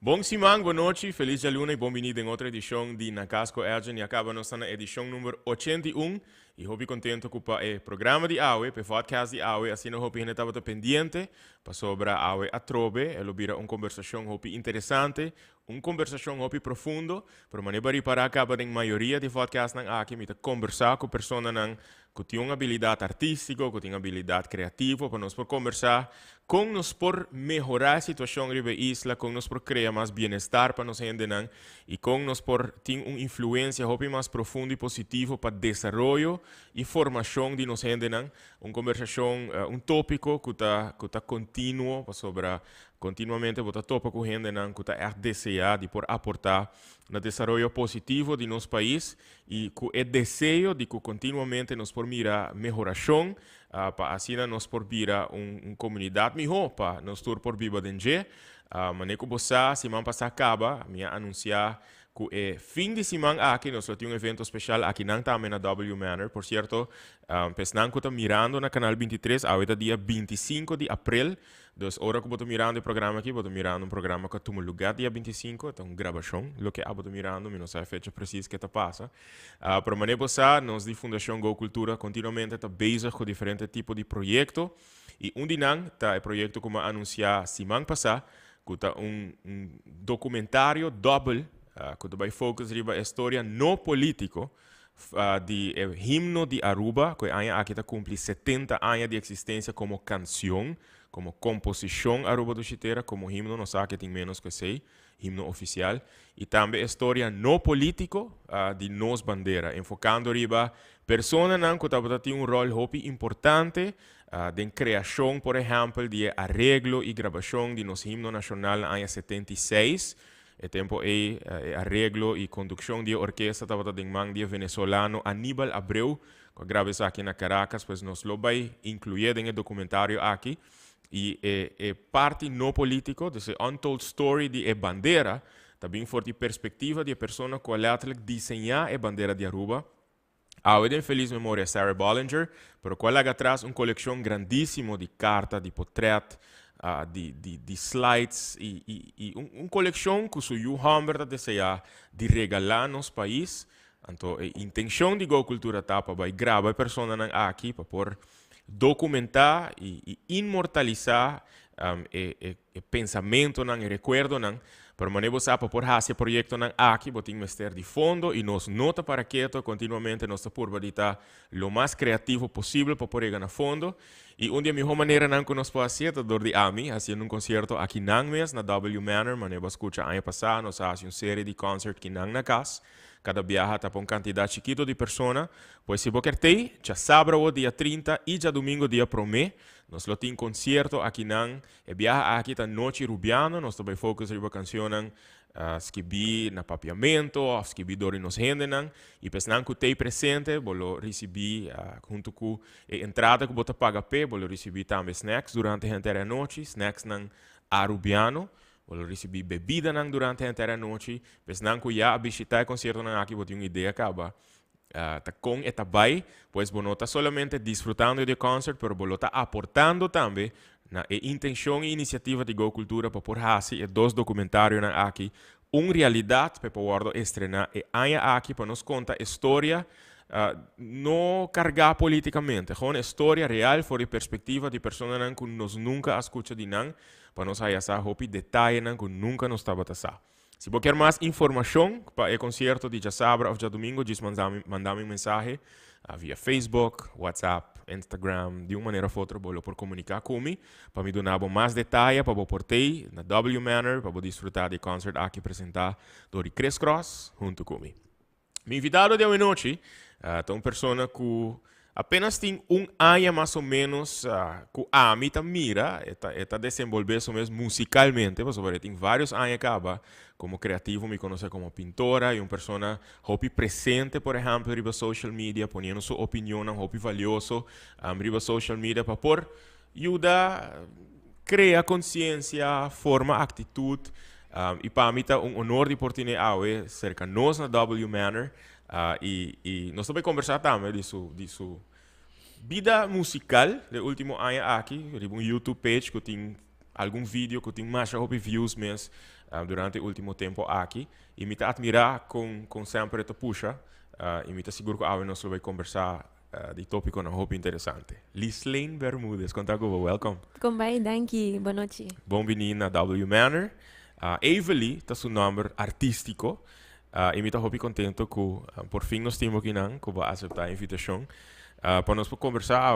Bom Simão, boa noite, feliz dia luna e bem-vindo em outra edição de Na Casco Ergen e acaba nossa na edição número 81 e hobby contento com o programa de AUE, o podcast de AUE, assim não hobby estava pendiente para sobre AUE a trobe, ela vira uma conversação hobby interessante, uma conversação hobby profundo, para maneira para acaba em maioria de podcast nang aqui me conversar com pessoas nang que têm uma habilidade artística, que têm uma habilidade criativa, para nós por conversar com nós por melhorar a situação da isla, com nós por criar mais bem-estar para nós gente e com nós por ter uma influência hobby mais profunda e positiva para o desenvolvimento e formação de nós gente uma conversação, um tópico que está contínuo sobre continuamente botar topa com gente que está deseado de por aportar no desenvolvimento positivo de nosso país e com o desejo de que continuamente nós por mirar melhoração para assim nós por virar uma comunidade melhor para nós por viver dentro. Mas como você semana passada acaba, me anunciar que fim de semana aqui nós temos evento especial aqui não também na W Manor, por certo, pessoal que está mirando na canal 23, agora dia 25 de abril. Dus ora que eu estou mirando o programa aqui, estou mirando um programa que toma lugar dia 25, então gravação, o que eu estou mirando, não sei a fecha precisa que está passa. Para maneira passar, nós de Fundação Go Cultura continuamente está bezig com diferentes tipos de projetos e um de nós está o projeto como anunciar semana passada, que está documentário double, que vai focar na história não político de himno de Aruba, que aqui está cumpre 70 anos de existência como canção, como composição Aruba do Chitera, como himno, não sabe que tem menos que 6, himno oficial, e também história não político de nos bandeira, enfocando riba pessoas que têm um rol importante de criação, por exemplo, de arreglo e gravação de nos himno nacional no ano 76, e tempo arreglo e condução de orquestra estava de mão de venezolano Aníbal Abreu, que grava aqui na Caracas, pois nós lo vai incluir em documentário aqui. E parte não político, desse untold story de bandeira, também forte perspectiva de pessoa que ela desenhar a bandeira de Aruba. Em feliz memória Sarah Bollinger, pero qual atrás uma coleção grandíssima de cartas, de portrait, de slides e uma coleção que o Hugh Humber deseja de regalar nos país. Então, a intenção de Go Cultura Tapa vai gravar pessoas aqui para por documentar e imortalizar o pensamento, o recuerdo, para maneira para por esse projeto aqui, botem mestre de fundo e nos nota para que continuamente nós por estar o mais criativo possível para poder ganhar fundo. E um dia a melhor maneira que nós podemos fazer é dor de AMI, fazendo concerto aqui na W Manor, maneira escuta ano passado, nós fazemos uma série de concertos aqui na casa. Cada viaja está para uma quantidade chiquita de pessoas. Pois se você quer, já sábado, dia 30 e já domingo, dia 1, nós temos concerto aqui na viaja aqui na Noite Rubiano, nós também focus na canção escrevi na papiamento, escrevi dori nos hendenan, e pessoal que tem presente, vou receber junto com a entrada que você paga pé, vou receber também snacks durante a inteira noite, snacks na Arubiano. Vou receber bebida durante a inteira noite. Pessoal que já visitar o concerto aqui, vou ter uma ideia acaba. Tá com e tá vai, pois não está somente desfrutando do concerto, mas vou estar aportando também na intenção e iniciativa de Go Cultura para por fazer dois documentários aqui, uma realidade para poder estrenar e aqui para nos contar a história não carregar politicamente, é uma história real fora de perspectiva de pessoas que nós nunca escutam de nós, para nós saber hopi detalhe que nunca nos estava a. Se você quer mais informação para o concerto de sábado ou de domingo, diz mandar uma mensagem via Facebook, WhatsApp, Instagram, de uma maneira ou outra, por comunicar comigo, para me dar mais detalhes, para portei na W Manor, para desfrutar do concerto aqui apresentar do Chris Cross junto comigo. Meu invitado de hoje noite é uma pessoa que apenas tem ano mais ou menos que a mim mira, está desenvolvendo mesmo musicalmente, porque tem vários anos acaba como criativo, me conhece como pintora e uma pessoa hobby presente, por exemplo, riba social media, ponendo sua opinião, hobby valioso, riba social media para por ajudar criar consciência, forma atitude, e para mim é honor de oportunidade cerca de nós na W Manor, e nós também conversar também de sua vida musical, do último ano aqui, um YouTube page que tem algum vídeo que tem mais views mesmo durante o último tempo aqui. E me tá admirar com sempre te puxa. E me tá seguro que a nós vai conversar de tópico na roupa interessante. Lislane Bermúdez, contago, welcome. Bem, danke, boa noite. Bem-vindo na W Manor. Evely, tá seu nome artístico. E me tá contento que por fim nós temos aqui que vai aceitar a invitação. Para nós conversar,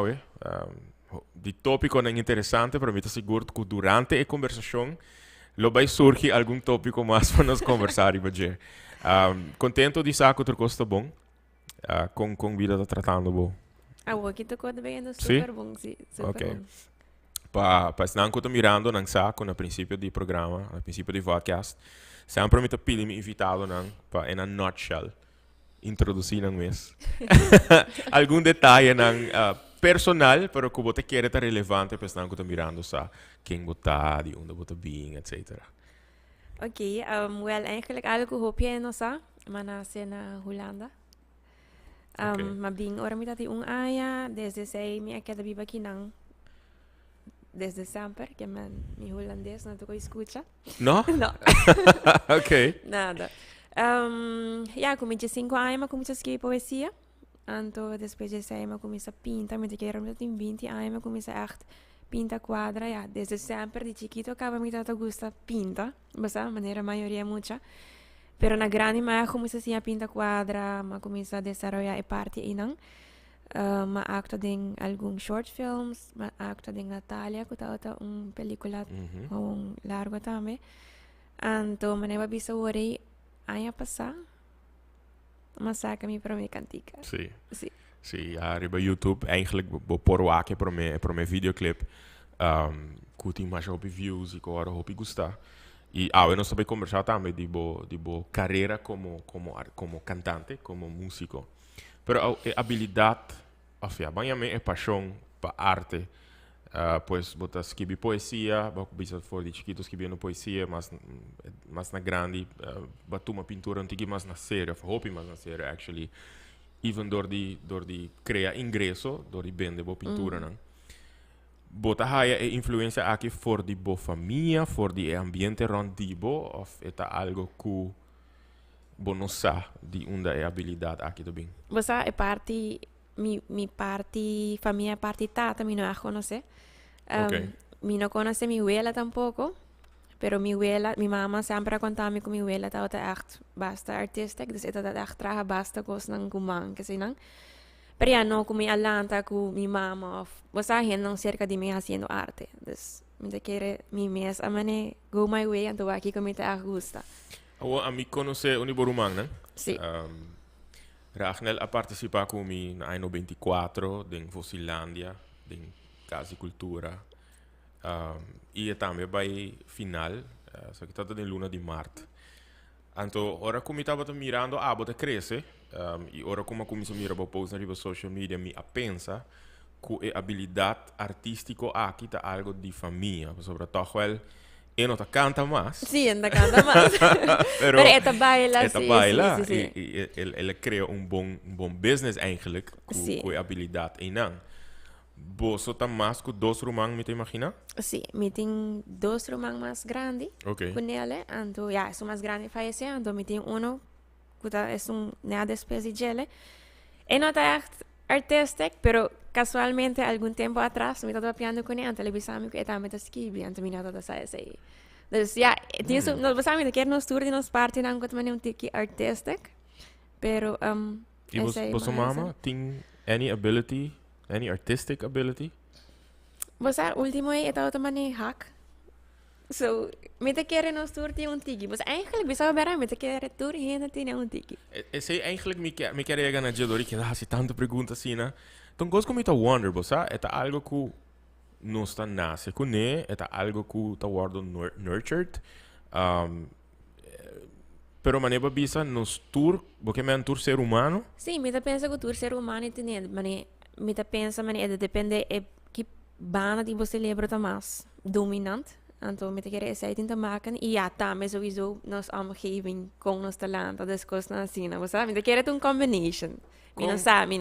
de tópico não interessante, para mim tá seguro que durante a conversação lo vai surgir algum tópico mais para nós conversar. Contento de saber que o custa bom, com vida tá tratando bom. Aqui tô bem, super bom, sim, super okay. bom. Para não estar mirando não saco no princípio do programa, no princípio do podcast, sempre me tá pedindo me invitado para em a nutshell introduzir não mesmo. Algum detalhe não personal, pero que você quer estar relevante para não estar mirando sa quem botar, de onde botar bem, etc. Ok, well, eigenlijk algo hoopje no sa, maar nasce na Holanda. Maar bem, ora me dati aya, desde sei me queda viva aqui não. Desde sempre, que mi holandês não tô escuta. No? No. Ok. Nada. Comecei 5 anos, comecei a escrever poesia. Então, depois de 6 anos, comecei a pintar. Me quero me tem 20 anos, comecei a pintar quadra. Desde sempre, de chiquito, acaba me dando gosto pintar. Mas a maioria é muita. Pero na grande, mas comecei a pintar quadra, mas comecei a desenvolver a parte aí não. Maar acto em alguns short films, maar acto em Natália, que tá película largo também. Então, eu bisa worry ano passado, mas saca me para minha cantica. Sim. Sim. Sim, arriba YouTube, eigenlijk por aqui para meu videoclip, que tem mais views e que agora eu gostar. E eu não sabia conversar também de boa carreira como cantante, como músico. Pero a habilidade, banhame é paixão para arte. Pois botar escrever poesia, bisa for de chiquito escrevendo poesia, mas na grande, batu uma pintura antiga, mas na série, hobby, mas na série, actually, even door die criar ingresso, door die bende boa pintura, não. Bota haia é influência aqui for de boa família, for de ambiente rondibo, ou é algo que bonosa de onde é habilidade aqui também. Você é parte, mi parte, família parte tata, mi não a conhece. Mi não conhece mi abuela tampoco, pero mi abuela, mi mamá sempre contava que mi abuela estava echt basta artística, dus ita echt traga basta cos nang gumang, kasi nang. Pero ya no, kung mi alanta, kung mi mama, você hen nang cerca de mim haciendo arte. Dus, mi te quiere, mi mes, amane, go my way, anto aqui que mi te gusta. A mim conhece o Niborumang, né? Sim. Ragnel a participar comigo no ano 24, em Fossilândia, em Casa e Cultura. E também vai final, só que está em luna de Marte. Então, ora como estava mirando, bota cresce, e ora como começo a mirar para post na social media, me pensa que a habilidade artística aqui está algo de família, sobre todo e não canta mais. Sim, não canta mais. Pero ela baila, sim. Baila, sim. E ela cria bom business eigenlijk, com a habilidade e não. Você tá mais com 2 romãs, me te imagina? Sim, me tem 2 romãs mais grandes com ela. Então, são mais grandes falece, então me tem que nada espécie de ela. E não é artístico, pero casualmente, algum tempo atrás, me estava piando com ela, a televisão, que estava me escrevendo, então me não estava saindo. Então, nós vamos querer nos tour de nos parte, não que também tiki artístico, pero e você mama tem any artistic ability? Você último aí estava também hack. So, me te querer nos tour de tiki. Você eigenlijk bisa ver me te querer tour heen de tiki. Sei eigenlijk me querer ganhar de dor que se tanto pergunta assim, né? Então, gosto como está wonder, você é algo que não está nasce com né, é algo que está word nurtured. Pero maneira bisa nos tour, porque me tour ser humano? Sim, me te pensa que tour ser humano entende, me te pensa depende que bana de você lembra mais dominante. Então, me te querer essa te maken. E também sowieso nos omgeving com nos talento, das coisas assim, você sabe? Me te querer een combination. Me não sabe,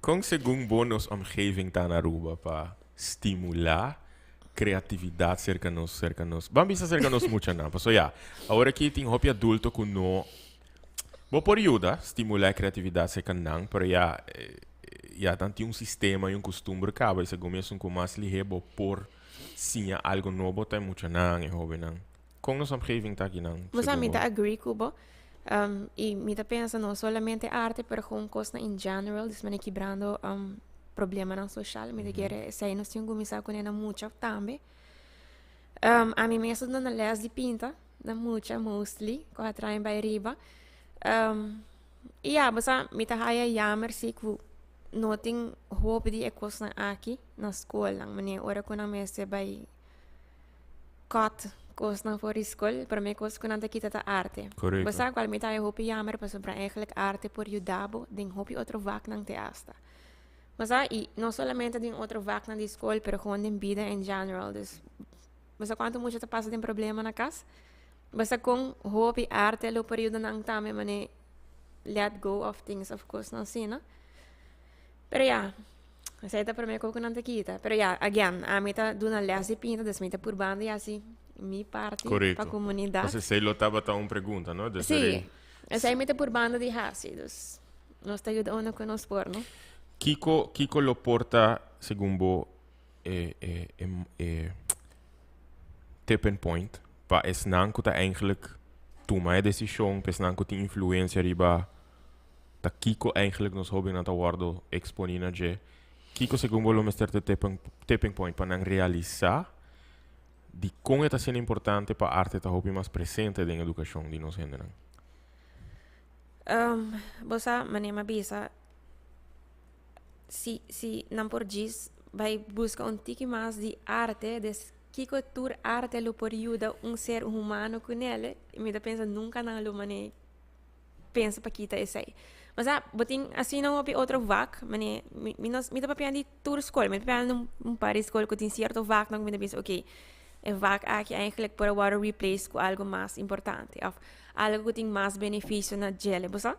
Com segundo bônus omgeving tá na Aruba para estimular criatividade cerca nós. Vamos cerca nós muito, não. Então, agora que tem hobby adulto que não... Vou por ajuda, estimular a criatividade cerca não, pero tanto um sistema e um costume que acaba, e se começa com mais ligeiro por sim algo novo, tem muito não, e hobby não. Como nós omgeving tá aqui não? Mas a mim tá agree, Kubo. E me tá pensando não solamente arte, pero com coisa em geral, desmane quebrando problema na social, me tá querer sair nós tínhamos começar com ela muito também. A mim mesmo na les de pinta, na muita mostly, com a traem by riba. Mas me tá haya jammer se que não tem hope de coisa aqui na escola, mas ora quando me se by cut coisa na fora escola, para mim coisa quando kita ta arte. Correto. Basta qual me tá hope jammer para sobre eigenlijk arte por judabo, den hope outro vak nang teasta. Mas não solamente de outro vak na escola, pero gewoon den vida em geral. Basta quanto muito te passa de problema na casa, basta com hobby arte lo período nang tame mane let go of things of course não sim, não? Pero aceita para mim que não te quita. Pero again, a mim tá dando les de pinta, des mim tá por banda e assim, mi parte para comunidade. Você sei lo tava tá uma pergunta, não? Sim, essa mim tá por banda de hasi, dus nós tá ajudando com nós por, não? Kiko lo porta, segundo tipping point, pa es nanko ta eigenlijk toma a decisão, pa es nanko ti influência riba, ta Kiko eigenlijk nos hobby na ta guardo exponina je. Kiko segundo lo mester tipping point pa nang realizar di como está sendo importante pa arte ta hobby mais presente na educação di nos gente. Bosa manema bisa si não por diz vai buscar tiki mais de arte des Kiko tur arte lo por ajuda ser humano com ele e me dá pensa nunca na lo mane pensa para kita esse mas botin assim não houve outro vac mane me dá para pensar tur escola me dá par escola que tem certo vac não me dá pensa ok é vac aqui eigenlijk para water replace com algo mais importante of algo que tem mais benefício na gele bosa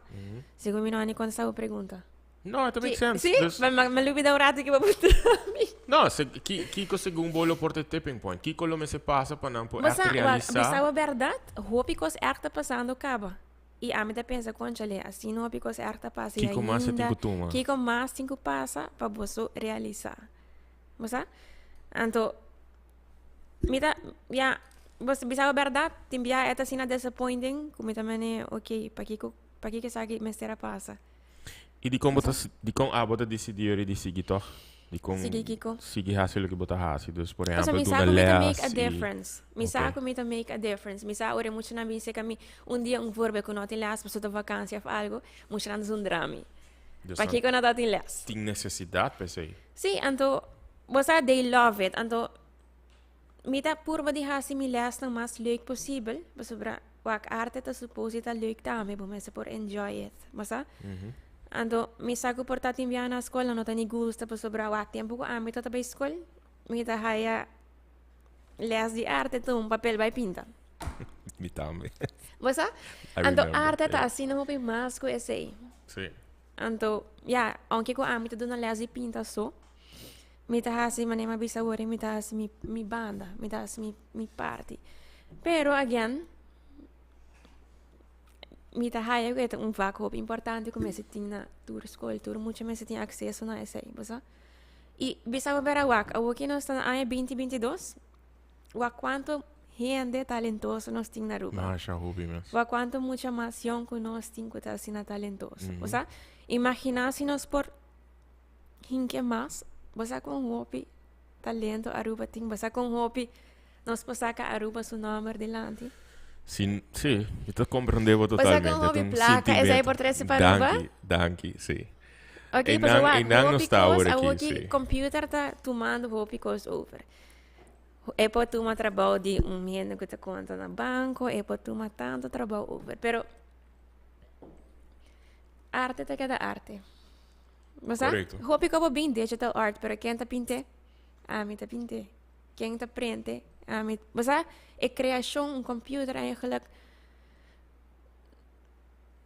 segundo me não quando essa pergunta. No, it makes sense. Sì, Dus, ma lui da un rato che va a buttarmi. no, Kiko segundo lo porta tipping point. Kiko lo me se passa para não por arte realizar. Mas a verdade, hopi cos erta passando caba. E a mim da pensa conchale, assim não hopi cos erta passa. Kiko mais tem costuma. Kiko mais tem que passa para você realizar. Mas então, você bisa a verdade, timbia eta sina disappointing, como também ok, para que sabe mestera passa. E di como bota decidir de seguir toch? Di como seguir hasil que bota hasil. Dus por exemplo, do na lea make a e... difference. Misa ko mita make a difference. Misa ore muito na bise kami dia vorbe ko noti las paso da vacância of algo, muito na un drama. Pa que ko na dati las. Tem necessidade per se. Sì, anto bosa they love it. Anto mita purba di hasi mi las nang mas leuk possible. Basobra wak arte ta supposita leuk tame, bo mesa por enjoy it. Masa? Ando, mi saco portati in via na escola, non tani gusta per sobra tempo ko ami tata bei escola. Mi ta haya les di arte tu un papel vai pinta. Mi tame. Bosa? Ando arte ta assim não hopi mas ko essay. Sì. Ando, anche ko ami ta dona les di pinta so. Mi ta hasi manema bisa ore, mi ta hasi mi banda, mi ta hasi mi party. Pero again, mi ta haya que un vaco importante como se tinha tour escola tour mucho mais tinha acesso na essa bosa e bisa vera wak aqui nós está ano 2022 wak quanto gente talentoso nós tinha na Aruba Mas já hobby mesmo wak quanto mucha mais young que nós tinha que tá sendo talentoso bosa imagina se nós por hinke mais bosa com hobby talento Aruba tinha bosa com hobby nós posaka Aruba su nome delante. Sì, io comprendevo totalmente. Ma sai placa, e sei portresi per Aruba? Danki, sì. Ok, mas não está ora aqui, sim. Computer tá tomando hopi coisa over. E poi tu ma trabalho de menino que te conta na banco, e poi tu ma tanto trabalho over. Pero arte te queda arte. Mas hopi como bem digital art, pero quem tá pinte? A mim tá pinte. Quem tá prende? Mas é criação, computer eigenlijk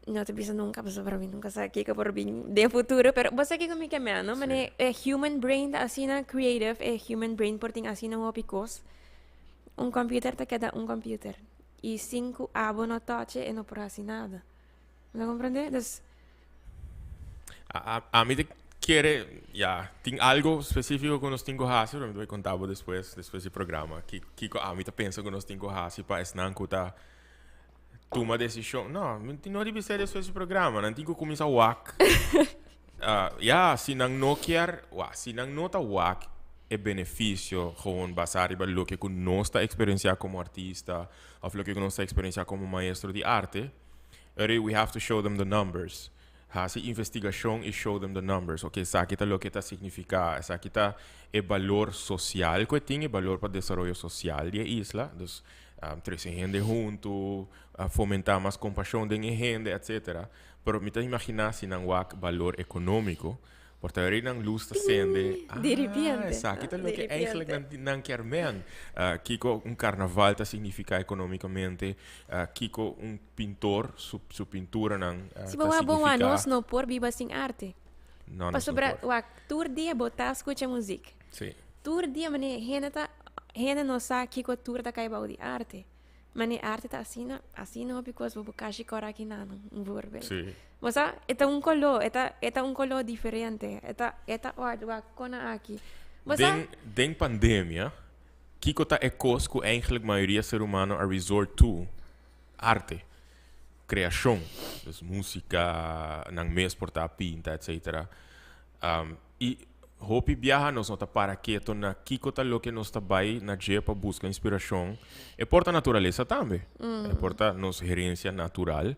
no te bisa nunca, pues para mí nunca sabe que por bien de futuro, pero vos sabés que como que me, ¿no? Sí. Mane, human brain así na creative, human brain por ting así na hopicos. Un computer te queda un computer. E 5 abo no touch e não por assim nada. Não compreende? Dus, A mí te quiere, ya, tem algo específico que nós temos que fazer, eu vou contar depois do programa, que a mí te pensa que nós temos que fazer para não que toma decisão. Não deve ser depois do programa, não tem que começar a wak. Se não quer, se não tá wak, é benefício gewoon basar op lo que nós está experienciar como artista, of lo que nós está experienciar como maestro de arte. We have to show them the numbers. Hace investigação e show them the numbers. Ok, essa aqui tá lo que tá significa, essa aqui tá é valor social que tem, é valor para desenvolvimento social da isla. Dus, trazer gente junto, fomentar mais compaixão de gente, etc. Pero me tá imaginar se não há valor econômico, porque aí não luz está sendo. de repente. Essa aqui tá lo que eigenlijk não quer men. Kiko carnaval tá significa economicamente. Kiko pintor, su pintura não. Se você bom nós não por viva sem arte. Não. Para sobre o tour dia botar escuta música. Sim. Tour dia mane gente não sabe que o tour tá caiba de arte. Mane arte tá assim não because vou cachi cora aqui não vorbe. Sim. Você é um color diferente. Eta art wa kona aqui. Den pandemia, Kiko tá ecos que eigenlijk maioria ser humano a resort to arte, criação, dus música, nang mes porta pinta, etc. E hopi viaja nós não tá para quieto na Kiko tá lo que nós tá vai na jepa busca inspiração. E porta natureza também. E porta nos gerência natural.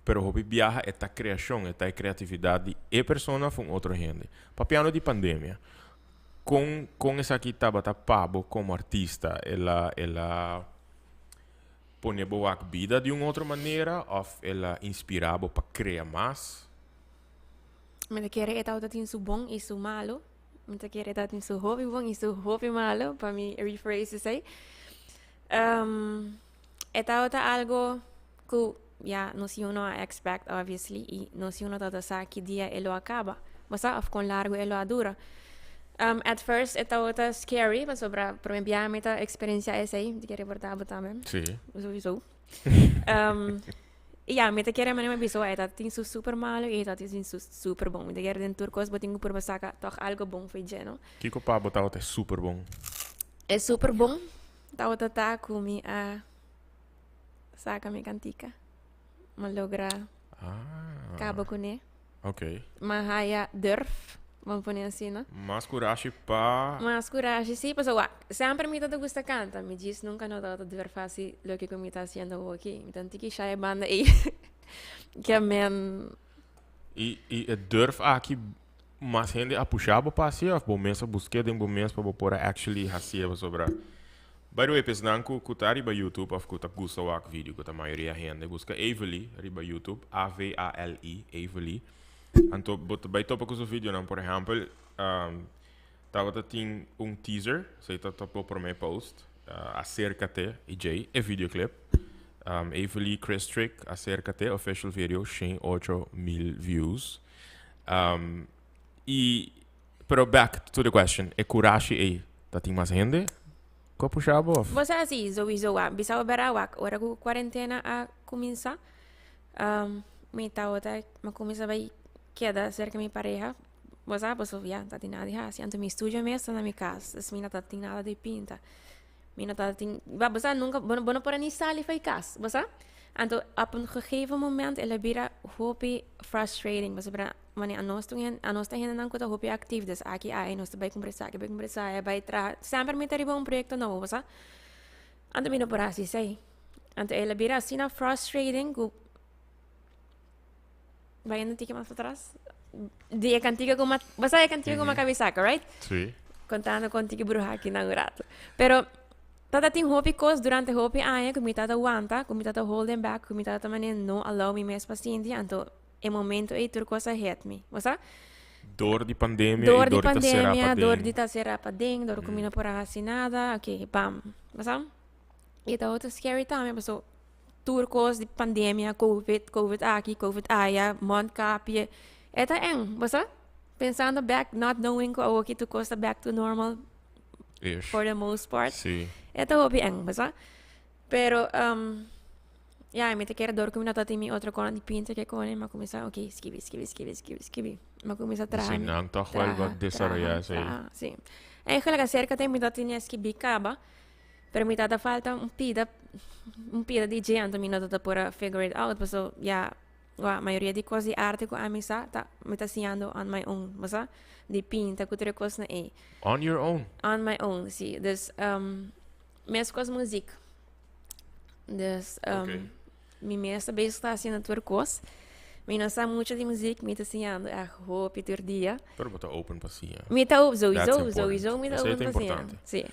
Pero hopi viaja esta criação, esta criatividade e persona com outra gente. Papiano de pandemia. Com essa aqui estava tapado como artista, ela poneva a vida de uma outra maneira, ou ela inspirava para criar mais. Me quer eta dat in su bom e su malo. Me quer eta in su hobby bom e su hobby malo, para mim rephrase sei. Eta algo que não se uno expect obviously e não se uno todo sabe que dia ele acaba. Mas of com largo ele dura. At first eta scary, mas para mim bia meta experiência essa aí, de que reportava também. Sim. Sowieso. Me te quer uma pessoa eta tem su super malo e eta tem su super bom. Me quer dentro coisa botinho por basaka toch algo bom foi geno. Kiko pa botar é super bom. É super bom. Tá comi a saca me cantica. Malogra cabo com ele. Ok. Mahaya durf, vamos pôr assim, né? Mas coragem pa. Mas coragem, sim, pessoal. Sempre me tá gusta canta, me diz nunca não tá durf fácil lo que me tá fazendo aqui. Então tem que sair banda aí. Que a men. E durf aqui mais gente a puxar para passear, ou bom mês a buscar de bom mês para pôr actually hacer sobre. By the way, pessoal, que tá riba YouTube, ou que tá gusta o vídeo, que a maioria gente busca Avely riba YouTube, Avali, Avely. Então, by topa com o vídeo, não, por exemplo, tava tem teaser, sei tá por meu post, Acércate, EJ, videoclip. Avely Chris Trick, Acércate, official video, 108,000 views. Pero back to the question, é coragem aí, tá tem mais gente? Qual puxava? Você assim, sowieso, bisa berawak, ora ko quarentena a começar. Me tá outra, mas começa vai queda cerca minha pareja. Você já tá tem nada de assim, então meu estúdio mesmo na minha casa, assim não tá tem nada de pinta. Mina tá tem, você nunca, não pode nem sair faz casa, você? Então, op een gegeven moment ela vira hopi frustrating, você para mani a nós tá hen não conta hopi activo, dus aqui nós vai conversar, vai tra, sempre me ter um projeto novo, você? Então mina por assim sei. Então ela vira assim na frustrating, vai indo tique mais atrás. Dia cantiga com uma, você é cantiga com uma cabeça, right? Sim. Contando contigo bruxa aqui na rato. Pero tata tem hobby cos durante hobby que tata aguanta, que tata holding back, que tata manen no allow me mais paciente, então é momento aí tur coisa hit me, você? Dor de pandemia, dor de pandemia, dor de terceira padeng, dor com mina por assinada, ok, bam, você? E tá outro scary também, pessoal. turcos de pandemia, COVID aqui, COVID allá, mondkapje. Eta eng, basta? Pensando back, not knowing ko okay to costa back to normal Ish. for the most part. Sì. Eta hopi eng, basta? Pero, ja, mi te kera door kumi natat mi otro kono di pinta che kone, ma come sa, ok, skibi. Ma come sa traha. Sì, nang toch wel wat desarrollar, sì. Sì. Eigenlijk acerca mi dat in skibi kaba, pero mi tata falta un pida di gente, mi nata por figure it out, so, ja, a maioria di cose arte ko ami sa, mi ta siando on my own, basta? Di pinta, kutere kos na On your own? On my own, sim. Dus, mes com as muziek. Dus, mi mesa bezig está sendo turcos. Mi não sabe muito de música, mi tá sendo roupa por dia. Pero bota open pa siya. Mi tá sowieso, mi tá Isso é open pa importante. Sim.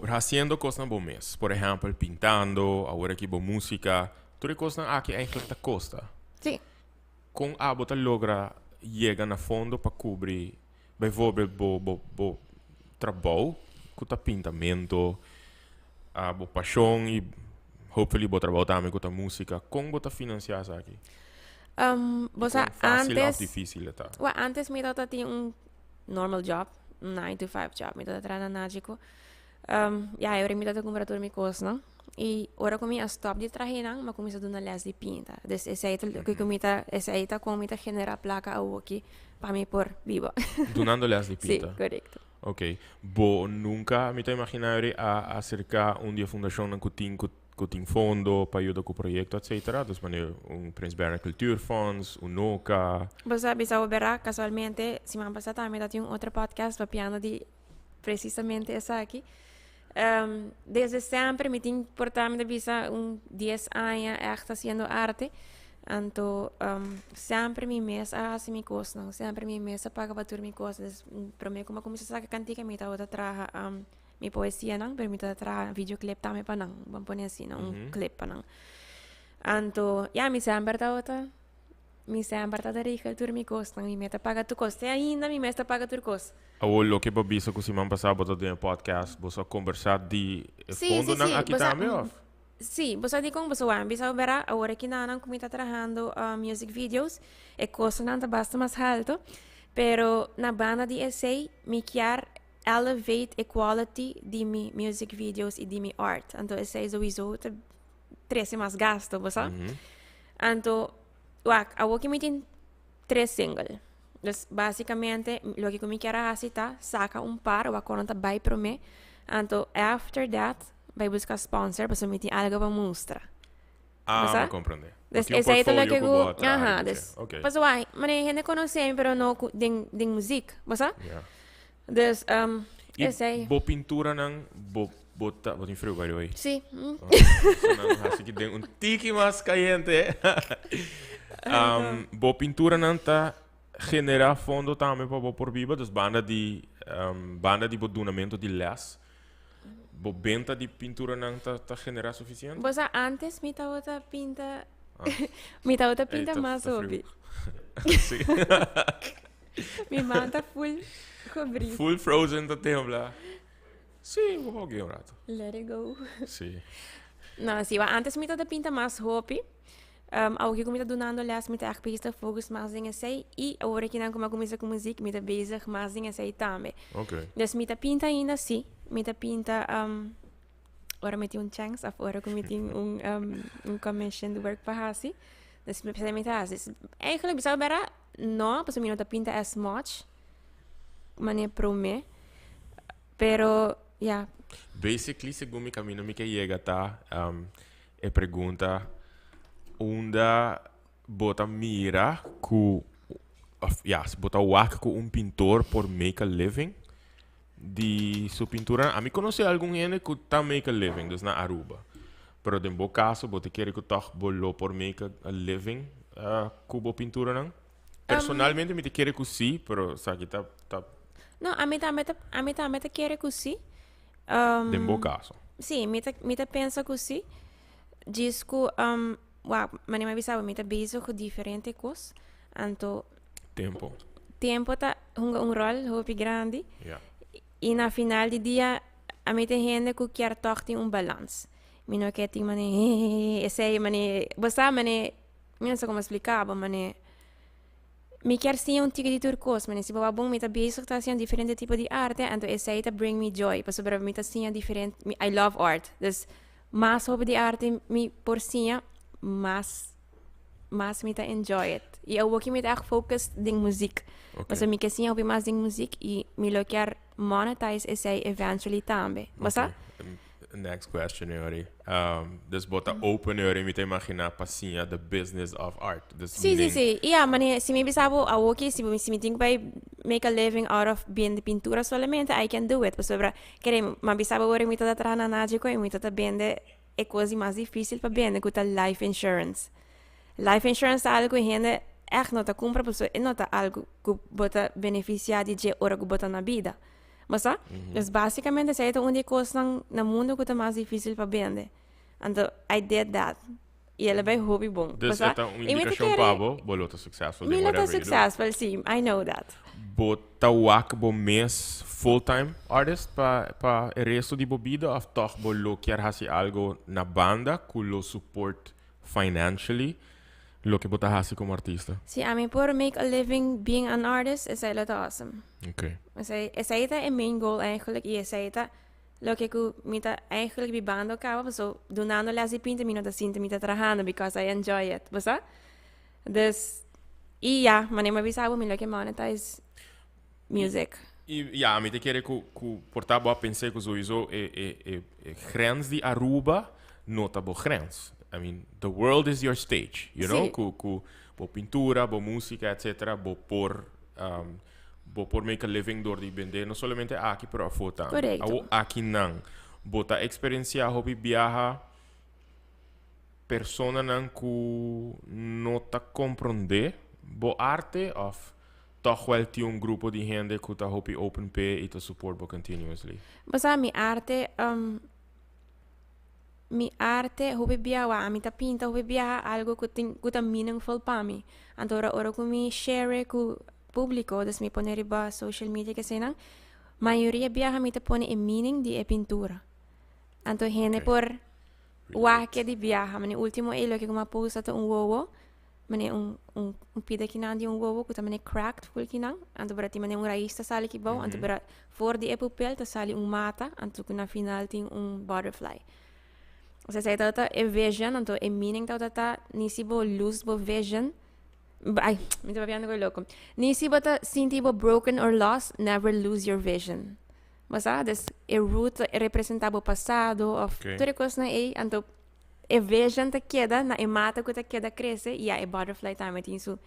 Haciendo cosas bom mês. Por exemplo, pintando, agora aqui bom música. Tudo coisa aqui eigenlijk ta costa. Sim. Com a bota logra chega na fundo para cobrir, bijvoorbeeld bo trabalho, com o pintamento, bo paixão e hopefully bo trabalho também com a música. Como bota financiar isso aqui? Bosa Fácil ou antes, difícil tá? antes mi tata tinha normal job, 9 to 5 job, mi tata trabalha na Nagico. Ja, eu mi tata comprar tudo mi coisa, não? E ora comi a stop de trahinang, ma começa a dar les de pinta. Dus essa aí comita genera placa ao aqui para me por viva. Donando les de pinta. Sim, correto. Ok. Bo nunca me tá imaginando a acercar dia fundação na Coutinho Fondo para ajudar com o projeto, etc. Dus wanneer Prins Bernhard Cultuurfonds, NOCA. Você bisa verá casualmente, semana passada também tinha outro podcast papiando de precisamente essa aqui. Desde sempre me tinha importado de visa 10 anos echt fazendo arte. Então, sempre me mesa assim me coisa, sempre me mesa paga para tudo me coisa. Para mim, como comecei a cantar, me estava a trazer minha poesia, não, para me trazer videoclip também para não, vamos pôr assim, clip para não. Então, já me sempre estava rica tudo me coisa, me meta paga tu coisa, ainda me meta paga tu coisa. Lo que babisa que semana passada botou de podcast, você conversar de fundo não aqui também, ou? Sim, você diz como você vai, bisa verá, agora que não como está trabalhando music videos, é coisa não basta mais alto, pero na banda de essay me quer elevate equality de mi music videos e de mi art, então essay sowieso te trece mais gasto, você? Então, agora que me tem 3 singles. Dus basicamente, lo que eu quero fazer tá, saca par, ou quando tá vai para mim. Então, after that, vai buscar sponsor, para me ter algo para mostrar. Me compreender. Dus esse aí é o que eu... Ok. Mas, mas a gente conhece, mas não de música, você? Dus, esse aí... Bo pintura não, bota em frio, by the way. Sim. Assim que tem tiki mais caliente. Bo pintura não tá generar fundo também para por viva, dus banda de donamento de les. Bo venta de pintura não tá generar suficiente? Você antes me tava pinta mais hobby. Sim. Me manda full cobrido. Full frozen tá temblar. Sim, vou jogar um rato. Let it go. Sim. Não, sim, antes me tava pinta mais hobby. Ook ik met donando les met echt bezig focus maar zingen zij e agora que não como começa com música me bezig maar zingen zij também. Okay. Dus me pinta ainda sim, me pinta ora me tem chance agora que me tem commission de work para assim. Dus me pensei me assim. Eigenlijk bisa bara não, porque me não pinta as much. Mane pro me. Pero yeah. Basically segundo mi caminho me que chega tá e pergunta onda bota mira com bota wak com pintor por make a living de sua pintura a mim conhece algum gente que tá make a living dus na Aruba pero em bo caso bota querer que toch bolo por make a living com pintura não personalmente me te querer que sim pero sabe tá não a mim também querer que sim em bo caso sim me pensa que sim diz que mas não avisava, me tá bezig com diferentes coisas. Então, tempo tá rol hopi grande. Yeah. E na final do dia, a mim tem gente que quer toch ter balance. Mino que tem mane, esse mane, basta mane, não sei como explicar, mane, me quer sim tipo de turcos, mane, se bom me tá bezig tá assim diferente tipo de arte, então esse aí tá bring me joy, para sobre me tá assim diferente, I love art, dus mais sobre de arte me por sim, mais me tá enjoy it. E eu vou que me tá focus em música, mas me quer sim ouvir mais em música e me lo quer monetize esse aí eventually também, basta? Next question, Yori. Dus bota open, Yori, me te imaginar passinha the business of art. Dus Sim, sim, sim. Yeah, mane, se me bisabo a okay, se me think by make a living out of being de pintura solamente, I can do it. Pero sobre, querem, ma bisabo ora me toda trana nágico e me toda vende é coisa mais difícil para vender que life insurance. Life insurance é algo que gente echt não tá compra, pessoa não tá algo que bota beneficiar de ora que bota na vida. Mas dus basicamente essa é uma coisa no mundo que é mais difícil para vender. Então, I did that. E ela vai hobby bom. Dus esta indicação para bolota successful. Bolota successful, sim. I know that. Bota wak bo mes full-time artist pa el resto de bebida of toch bolo quer hasi algo na banda que lo support financially lo que bota hasi como artista. Sí, a mí por make a living being an artist is heel awesome. Okay. Esa is een main goal eigenlijk. Y esa is lo que ik mita eigenlijk bij bando acaba, so donando las y pinta minutos sinto mita trabajando because I enjoy it, ¿verdad? Dus y ya, manema bisabo mi lo que monetize music. E ja, me te quer que portava a pensar que sowieso grens de Aruba nota bo grens. I mean, the world is your stage, you know? Bo pintura, bo música, etc. Bo por make a living door di vender, no solamente aqui, pero a fora. Correcto. Aqui não. Bota experiencia hobby viaja persona não que não tá compreender bo arte of toch wel ti grupo de gente que tá hobby open pay e te support bo continuously. Mas mi arte hobby biawa, mi ta pinta hobby biaha algo que tá meaningful para mim. Antora ora que mi share com público, dus mi pone riba social media que senang, maioria biaha mi te pone em meaning di pintura. Anto hene por wake di biaha, mani ultimo elo que kuma posta to wowo, mani un pida kinang di wowo, kuta mani cracked full kinang, anto berarti mani raísta sali ki bau, anto berat for di epupel ta sali mata, anto kuna final ting butterfly. O sea, tata vision, anto meaning tata nisi bo lose bo vision. Ay, me estaba viendo que loco. Ni si bata sinti bo broken or lost, never lose your vision. Basta, des root representava o passado, of toda coisa na anto vision ta queda na mata que ta queda cresce e a butterfly também tem isso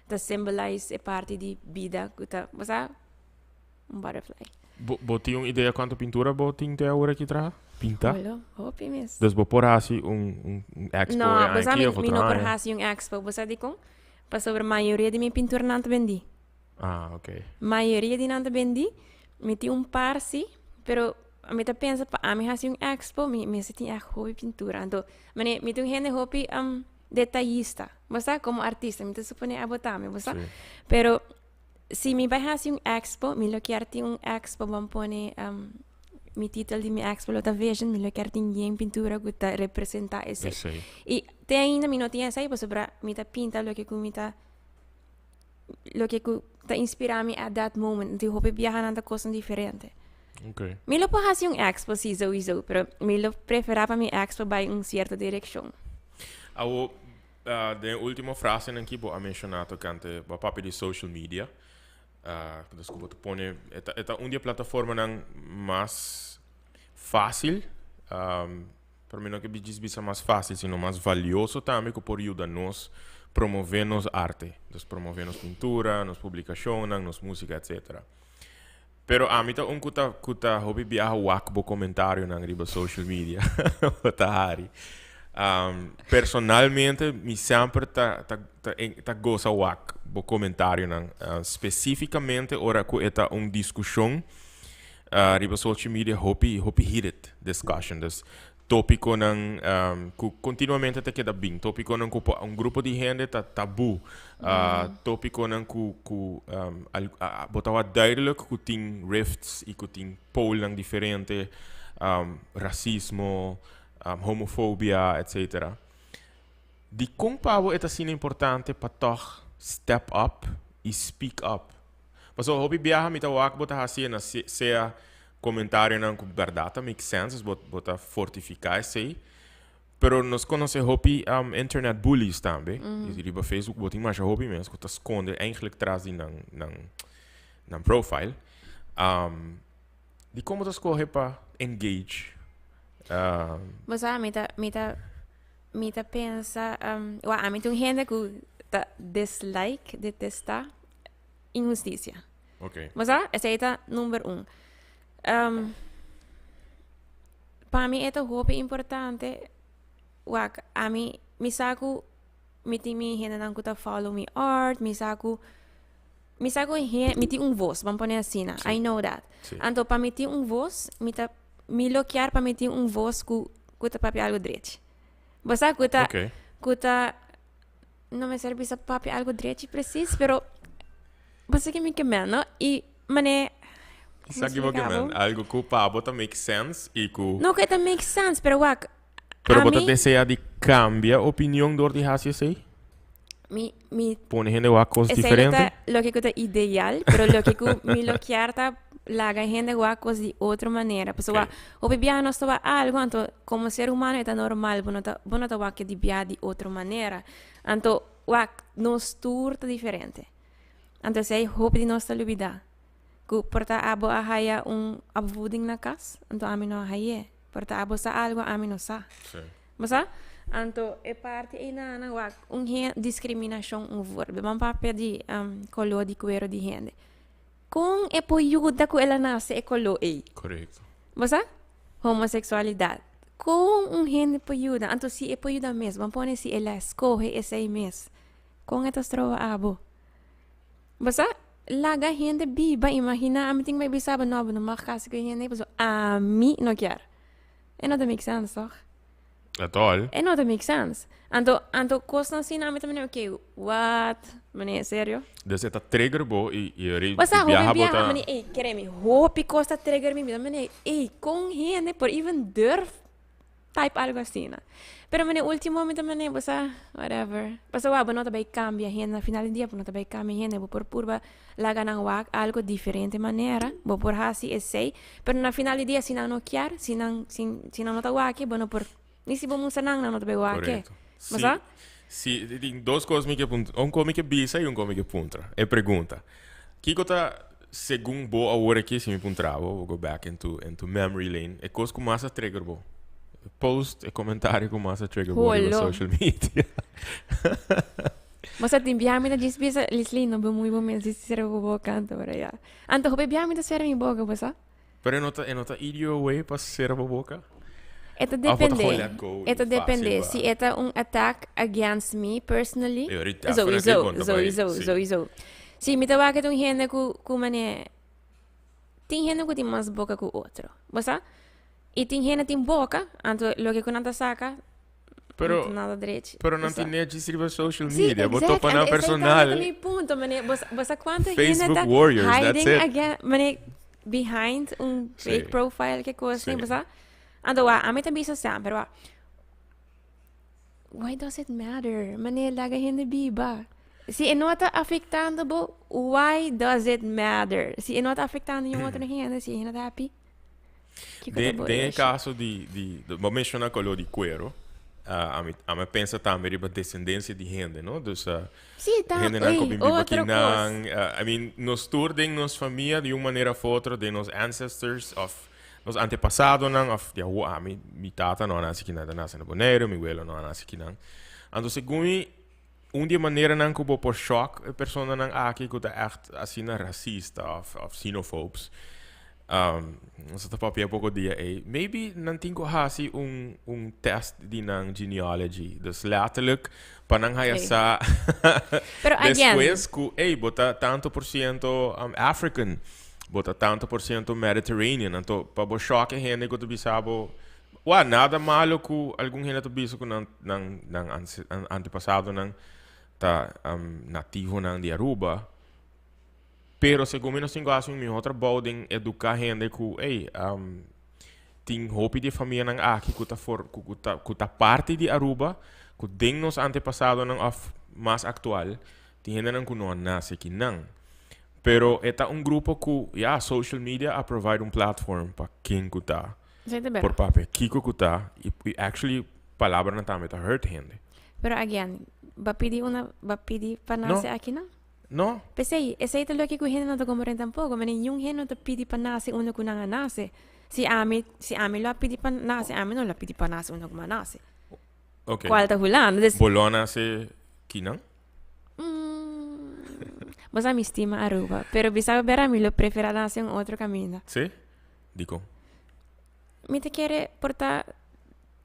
ta symbolize parte de vida que ta, basta, butterfly. Boti ideia quanto pintura botin te agora aqui tra? Pinta? Olha, hope mesmo. Dus bo por hasi expo não, basta mi no por hasi expo, basta di com para sobre a maioria de minha pintura não te vendi. Ah, ok. Maioria de não te vendi, me tinha par sim, pero a mim tá pensa para a mim fazer expo, me se tinha hobby pintura, então, me tinha gente hobby detallista, mas como artista, me te supone a botar, me basta. Pero se me vai fazer expo, me lo quero ter expo, vamos pôr mi título de minha expo, lota vision, me lo quero ter em pintura que tá representar esse. E te ainda me não tinha essa aí, para sobre me tá pinta lo que tá inspira-me at that moment, de hobby viajar nada coisa diferente. Okay. Me lo pode fazer expo, sim, sowieso, pero me lo preferava mi expo by certa direção. De última frase aqui, vou mencionar tocante o papel de social media. Desculpa, tu pone esta uma plataforma mais fácil, para mim não que diz mais fácil, sino mais valioso também que por ajudar nós promover nos arte, nos promover nos pintura, nos publicações, nos música, etc. Pero a mim tá kuta hobby biaha wakbo comentário na riba social media, otahari. Personalmente, me sempre tá gosta wak bo comentário especificamente ora que eta discussão riba social media hobby heated discussion, dus tópico continuamente te queda bem, tópico grupo de gente tá tabu, tópico botava duidelijk que tem rifts e que tem pole diferente, racismo, homofobia, etc. Die compabo é assim importante para toch step up e speak up. Mas o hobby viaja me tá o bota assim na seja comentário não com verdade make sense, bota fortificar isso. Pero nós conhecemos hobby internet bullies também. E riba Facebook bota mais hobby mesmo, que tá esconde eigenlijk traz de nan profile. De como tu escolhe para engage. Mas me tá pensa, a mim tem gente que tá dislike, detesta injustiça. Ok. Mas essa é número 1. Para mim é hobby importante. A mim me saco me tem gente não que tá follow me art, me saco me tem voz, vamos poner assim, I know that. Sí. Então para me ter voz, me loquear para me ter voz que tá papi algo direito. Você que tá não me serve essa papi algo direito preciso, pero você que me queima, não? E mané Sabe o que é algo que bota make sense e que não que tá make sense, pero pero bota deseja de cambia opinião do de hasia sei. Me pone gente a coisas diferentes. Lo que é ideal, pero lo que me lo quiera laga gente a coisas de outra maneira. Pessoal, o bebia não estava algo, então como ser humano é normal, não tá que de bia de outra maneira. Então, nos turta diferente. Então, se é hope de nossa lubida. Que porta abo a haya abuding na casa, então a mim não haya. Porta abo sa algo, a mim não sa. Mas então, é parte discriminação verbo. Vamos para pedir color de cuero de gente. Com é poiuda que ela nasce é color aí. Correto. Mas homossexualidade. Com gente poiuda, então se é poiuda mesmo, vamos pôr se ela escolhe esse mês. Com esta trova abo. Mas laga gente biba, imagina, a mim tem que me saber não marcar-se com gente, mas a mim não quer. É não make sense, toch? At all. É não make sense. Então, coisa assim, a mim também, ok, what? Mané, sério? Dus het trigger bo e Mas a hobby viaja, mané, querem hobby costa trigger me, mané, com gente, por even durf, type algo assim, né? Pero mané, último momento, mané, você, whatever. Mas não também cambia gente, na final do dia, não também cambia gente, por purba, laga nang algo diferente maneira, por hasi sei, pero na final do dia, se não quer, se não tá waki, bueno, por, nem se vamos sanang, não também waki. Mas Sim, tem duas coisas que come que bisa e come que puntra. É pergunta. Que coisa segundo bo a hora que se me puntrava, vou go back into memory lane. É coisa com massa trigger bo. Post e comentário com massa trigger bo na social media. Mas tem biami da dispisa lisli no bem muito bem se será bo canto para já. Anto hobe biami da será mi boca, você? Pero nota idio way para ser boca. Itu depende. Se é attack against me personally, so. Se me tawa que tem gente que mané, tem gente que tem mais boca que o outro, você? E tem gente que tem boca, então lo que nada saca, pero nada direito. Pero não tem nem distribuir social media, botou para na personal. Esse é o ponto, mané. Você quanta Facebook gente warriors, hiding that's it. Again, mané, behind fake profile que coisa, assim, você? Então, a mim também isso sempre, why does it matter? Manila ka hindi biba. Se não está afetando, why does it matter? Se não está afetando yung outro gente, se não está happy. Tem caso vou mencionar color de cuero. A mim pensa também riba descendência de gente, não? Dus gente não come biba que não. I mean, nos turdem nos família de uma maneira ou outra de nos ancestors of nos antepassados não, of ya mi tata não nasce aqui nada nasce na Bonaire, mi abuelo não nasce aqui não. Então segundo de maneira não que por choque a pessoa não aqui que é echt assim racista of xenophobes. Nós tá papel pouco dia maybe não tem que fazer test de não genealogy, dus letterlijk para não essa depois que bota tanto por cento African bota tanto por cento Mediterranean, então para o choque gente que tu bisabo, nada malo que algum gente tu biso que não antepassado não tá nativo não de Aruba, pero segundo nós temos assim outra boarding educar gente que ting hopi de família nang aqui kuta parte de Aruba, ku ding nos antepasado nang of mais actual, ting hena nang kuno nase kinang. Pero eta grupo ku social media a provide platform pa quem kuta. Por pape, kiko kuta, e actually palavra na tame ta hurt gente. Pero again, bapidi panase aqui não? No? Pensei, esse aí lo que ku hena não to como tampoco, mas nenhum hena to pidi panase uno ku nang nase. Si ami lo pidi panase, ami no lo pidi panase uno ku manase. Okay. Qual ta hulando? Bolona se kinang? Mas a mi estima Aruba, pero bisaba ver a mí lo prefiero hacer otro camino. Sí? Dico. Mi te quiere portar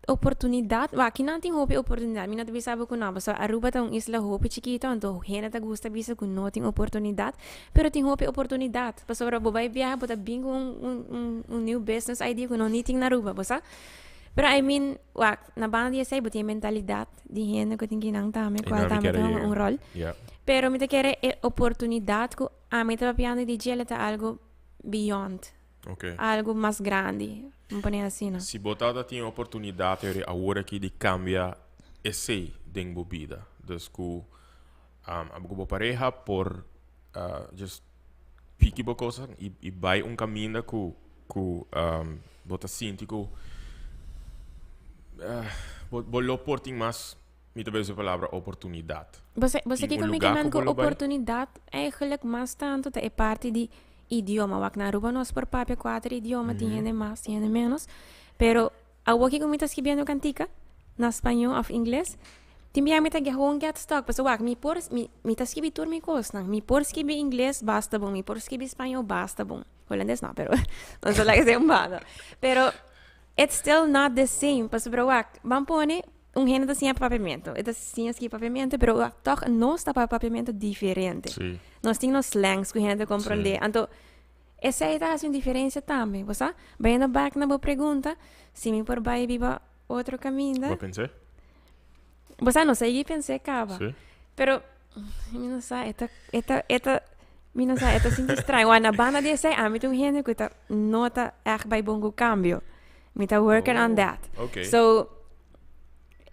oportunidad, aquí no tengo oportunidad, mi no te bisaba con nada, so Aruba es una isla hopi chiquita, entonces gente te gusta bisa con no tengo oportunidad, pero tengo oportunidad, pues ahora voy viajar, bota bien un new business idea con no ni tengo Aruba, pues pero I mean, na banda dia say buti mentalidad di gente que tem que não tame, qual tame tem un rol. Yeah. Pero mi te quiere oportunidad que a mí te va piano di gelata algo beyond. Okay. Algo mais grande. Vamos pôr assim, não? Se botada tinha oportunidade agora que de cambia esse dentro da vida. Dus ku a pareja por just pique bo coisa e vai caminho ku bota sintico bollo porting mais met deze palavra oportunidade. Você que comigo com oportunidade eigenlijk mais tanto é parte de idioma. Wak na Aruba nós por papel 4 idiomas, tiene mais, tiene menos. Pero agora que comigo escrevendo cantica na espanhol ou inglês, timbia me tá gewoon get stuck. Pero wak mi tá escrever tur mi costa. Mi por escrever inglês basta bom, mi por escrever espanhol basta bom. Holandês não, pero não sei lá que é bada. Pero it's still not the same. Pero wak, vamos pôr gênero assim é papiamento. É assim aqui papiamento, pero toch nós está para papiamento diferente. Sí. Nós temos slangs que a gente compreende. Então, essa é a diferença também, você? Vendo back na boa pergunta, se me por vai viva outro caminho. Vou pensar? Você não sei que pensei acaba. Sí. Pero, não sei, não sei, assim estranho. Na banda de sei, a mim tem gente que tá nota echt bij bongo cambio. Me tá working on that. Okay. So,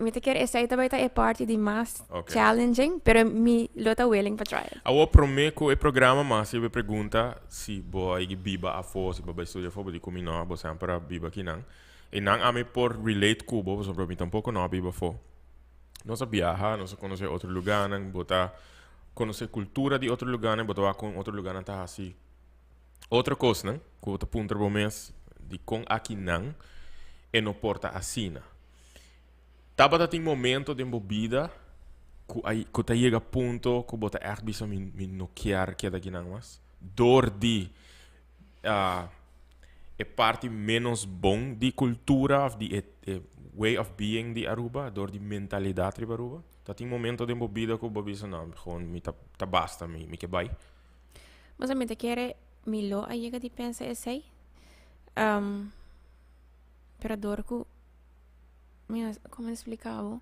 mi te quiere essa ita é parte de mais challenging, pero mi lo tá willing para try. Eu prometo o programa, mas se me pergunta se boa aí biba a for, se boa estudar for, de como não, boa sempre para biba aqui não. E não a me por relate cubo, boa sobre mim tampouco não biba for. Nós viaja, nós conhecer outro lugar, não botar conhecer cultura de outro lugar, não botar com outro lugar não tá assim. Outra coisa, não? Que outro ponto do mês de com aqui não e não porta assim. Taba tem momento de bebida que tá chega ponto que bota echt bisa me noquear que daqui não mas dor de é parte menos bom de cultura of the way of being de Aruba, dor de mentalidade de Aruba. Tá tem momento de bebida que bisa não, gewoon me tá basta me que vai. Mas a mente quer me lo aí que pensa esse pero dor que como explicava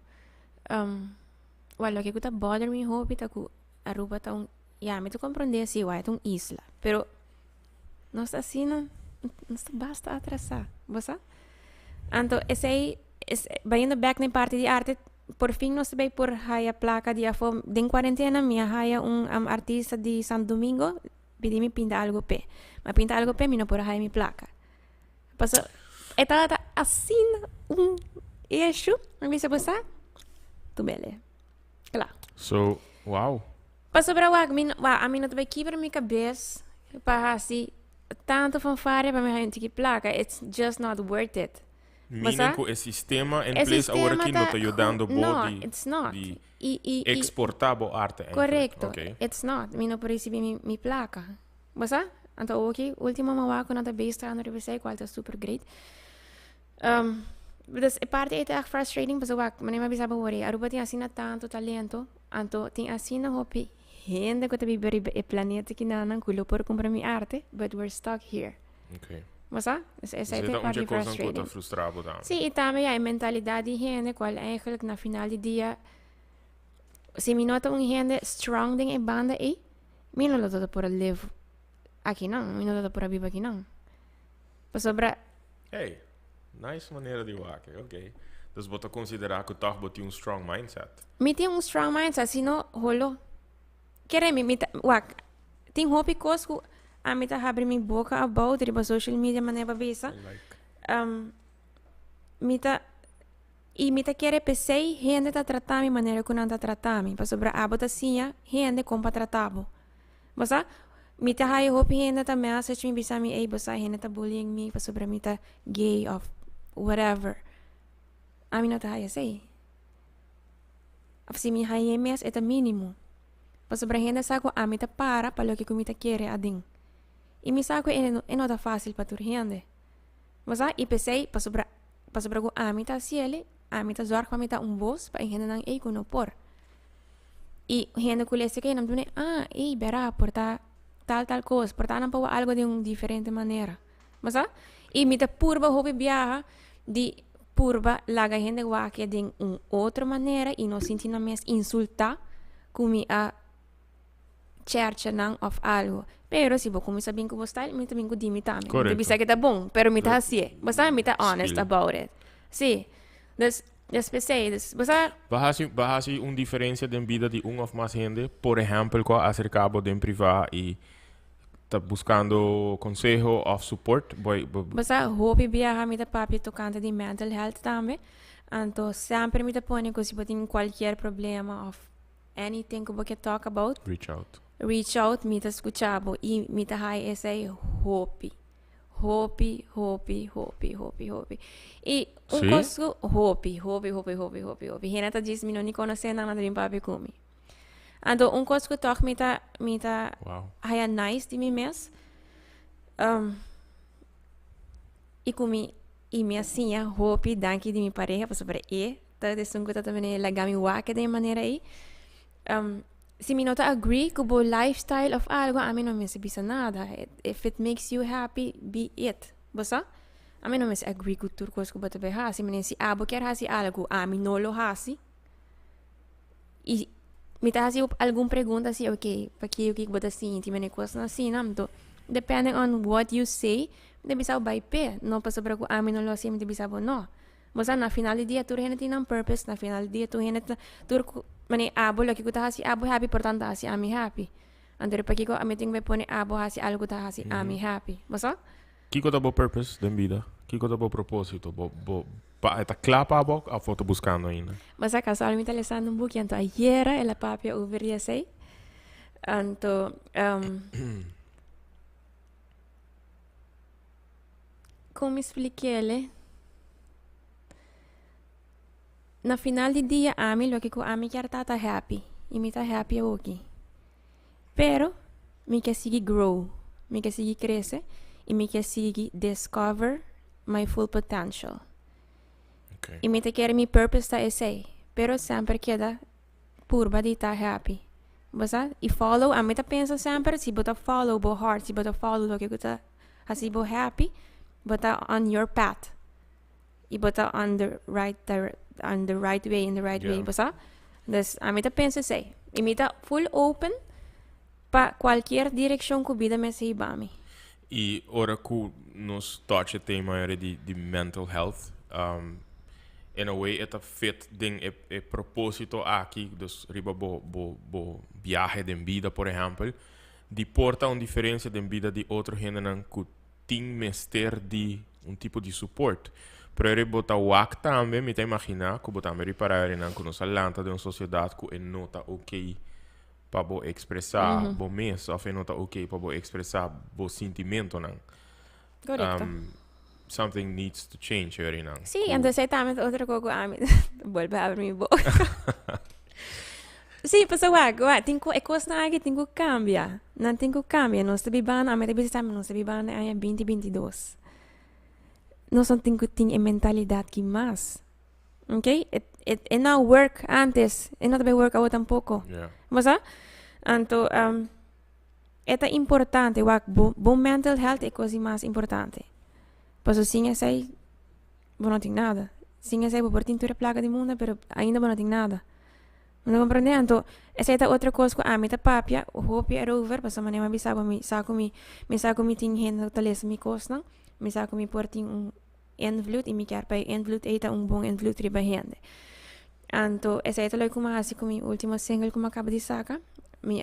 lo que está bother me hope tá que Aruba tá me tu compreender se vai tá isla pero não está assim não basta atrasar você então esse aí vai indo back na parte de arte por fim nós vai por a placa de afo de quarentena minha haya artista de Santo Domingo pedi me pinta algo pé mas pinta algo pé me não por minha placa passou tá assim eixo, não me sabe tu bele. Claro. So, wow. Passou para a mim não vai quebrar minha cabeça para assim tanto fanfare para minha gente que placa. It's just not worth it. Meaning que o sistema em place agora que não está ajudando no, it's not. De exportar a arte. Correcto. Okay. It's not. Mim não por receber minha placa. Você? Então, ok, último mawaco na da base está no revisei, qual está super great. Dus parte é echt frustrating, mas eu não me sabe worry. Aruba tem assim tanto talento, então tem assim hopi gente que tá vivendo o planeta que não culo por comprar minha arte, but we're stuck here. Okay. Mas essa é parte frustrating. Frustrado dan. Sim, e também a mentalidade de gente, qual eigenlijk na final do dia, se me nota gente strong em banda aí, me não dá por live aqui não, me não dá por viver aqui não. Mas sobre Hey. Nice maneira de waken, ok. Dus bota considerar que toch bota strong mindset. Mi tem strong mindset, sino holo. Querem mi wak. Tem hobby cosco a mi abre mi boca about riba social media maneira bisa. I like. Mita querer pensei gente tá tratando maneira que não tá tratando. Para sobre a bota assim, gente como tratado. Mas mita hai hope gente tá message me bisa mi ei bosa gente tá bullying me para sobre mita gay of whatever. A mim não tá hai sei. Se mi hai mes é mínimo. Para sobre gente saco a mita para lo que mita querer ading. E mi saco é não tá fácil para tur gente. Mas e pensei para sobre a mita ciele a mita zorg para mita voz para gente não ei kuno por. E gente que que não dune ei berá portar tal coisa, portar não para algo de diferente maneira. Mas e mita purba hobby viaja de purba laga gente que de outra maneira e não sentir na mes insulta como a church não of algo. Pero se você começar bem com o style, me também com dimitame. Então bisa que tá bom, pero me tá assim. Basta me tá honest about it. Sim. Dus pensei, basta Bahasi diferença de vida de of mais gente, por exemplo, com acercado de privado e tá buscando consejo ou suporte. Basta hobby viajar me tá papi tocando de mental health também. Então sempre me tá põe que se você tem qualquer problema of anything que você talk about, reach out, me tá escutando e me tá hai esse hobby. E coisa hobby. Renata diz me não conhece nada de papi comi. Então coisa que toque me tá hai nice de mim mes. E comi e minha senha hobby danke de minha pareja para sobre tá de sungo tá também legal me waka de maneira aí. Se me nota agree com o lifestyle of algo, a mim não me sabisa nada. If it makes you happy, be it. Basta? A mim não me agree com tudo que você vai fazer. Se me se abo quer fazer algo, a mim não lo faço. E me tá fazendo alguma pergunta assim, ok, para que eu que você sente, me coisa assim, não? Então, depending on what you say, de bisa by pé. Não passa para que a mim não lo sei, de bisa não. Mas na final do dia, tu tem um purpose. Na final do dia, tu tu mani abo lagi ku tahasi abo happy portanto hasi ami happy. Andere pagi ko ami ting me pone abo hasi algo tahasi ami happy. Masa? Kiko tá bom purpose da vida? Kiko tá bom propósito? Tá claro abo a foto buscando ainda. Mas casual me tá lesando um book anto ayer ela papia over sei. Anto como expliquei na final do dia, lo que ami quer tá happy. E me tá happy aqui. Pero, me quer seguir grow. Me quer seguir crescer. E me quer seguir discover my full potential. Okay. E me te quer mi purpose tá esse. Pero sempre queda purba de tá happy. Basta? E follow, a me tá pensa sempre, se bota follow bo heart, se bota follow lo que tá assim bo happy, bota on your path. E bota on the right way, in the right way, basta? Dus a mim tá pensa assim, e me tá full open para qualquer direção que a vida me se bami. E ora que nos toca tema era de mental health, in a way é fit ding é propósito aqui, dus riba bo viaje de vida, por exemplo, de porta uma diferença de vida de outro gente não que tem mester de tipo de suporte. Pero botar o acto também, me imaginar que botar me reparar que nós alanta de uma sociedade que não está ok para expressar o mês, ou não está ok para expressar o sentimento não. Correto. Something needs to change here não. Sim, então sei também outra coisa vuelve a abrir minha boca. Sim, pessoal, tem coisa na que tem que cambiar, não tem que cambiar. Nós estamos bem, a minha vida nós estamos bem em 2022. Nós não temos que ter a mentalidade que mais. Ok? É não work antes. É não também work agora tampouco. Mas, então, é importante. Bom mental health é a coisa mais importante. Pois assim, eu sei, não tem nada. Sim, eu sei, vou ter toda a placa do mundo, mas ainda não tem nada. Não compreende? Então, essa é outra coisa que a minha papia, o hope é over, mas a minha bisava me saco me tem gente que talvez me costa, me saco me portem invloed e me quer para invloed eita bom invloed riba gente. Anto, essa é a como assim com o último single como acaba de sacar, me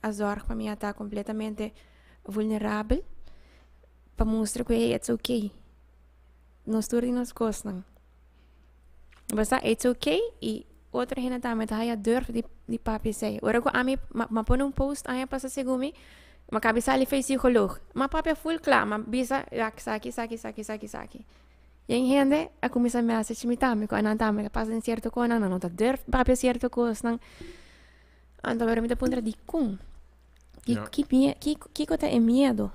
a zorg para mim está completamente vulnerável para mostrar que it's okay. Nós tudo nos costas. Mas it's okay e outra gente também tá durf de papi sei. Ora ko ami ma pon post aí passa segumi, ma cabeça ali fez psicolog. Ma papi é full claro, ma bisa saki. E em gente a começar a message me também, quando não também passa em certo coisa, não tá durf papi certo coisa não. Então agora me dá ponta de com. Que é medo.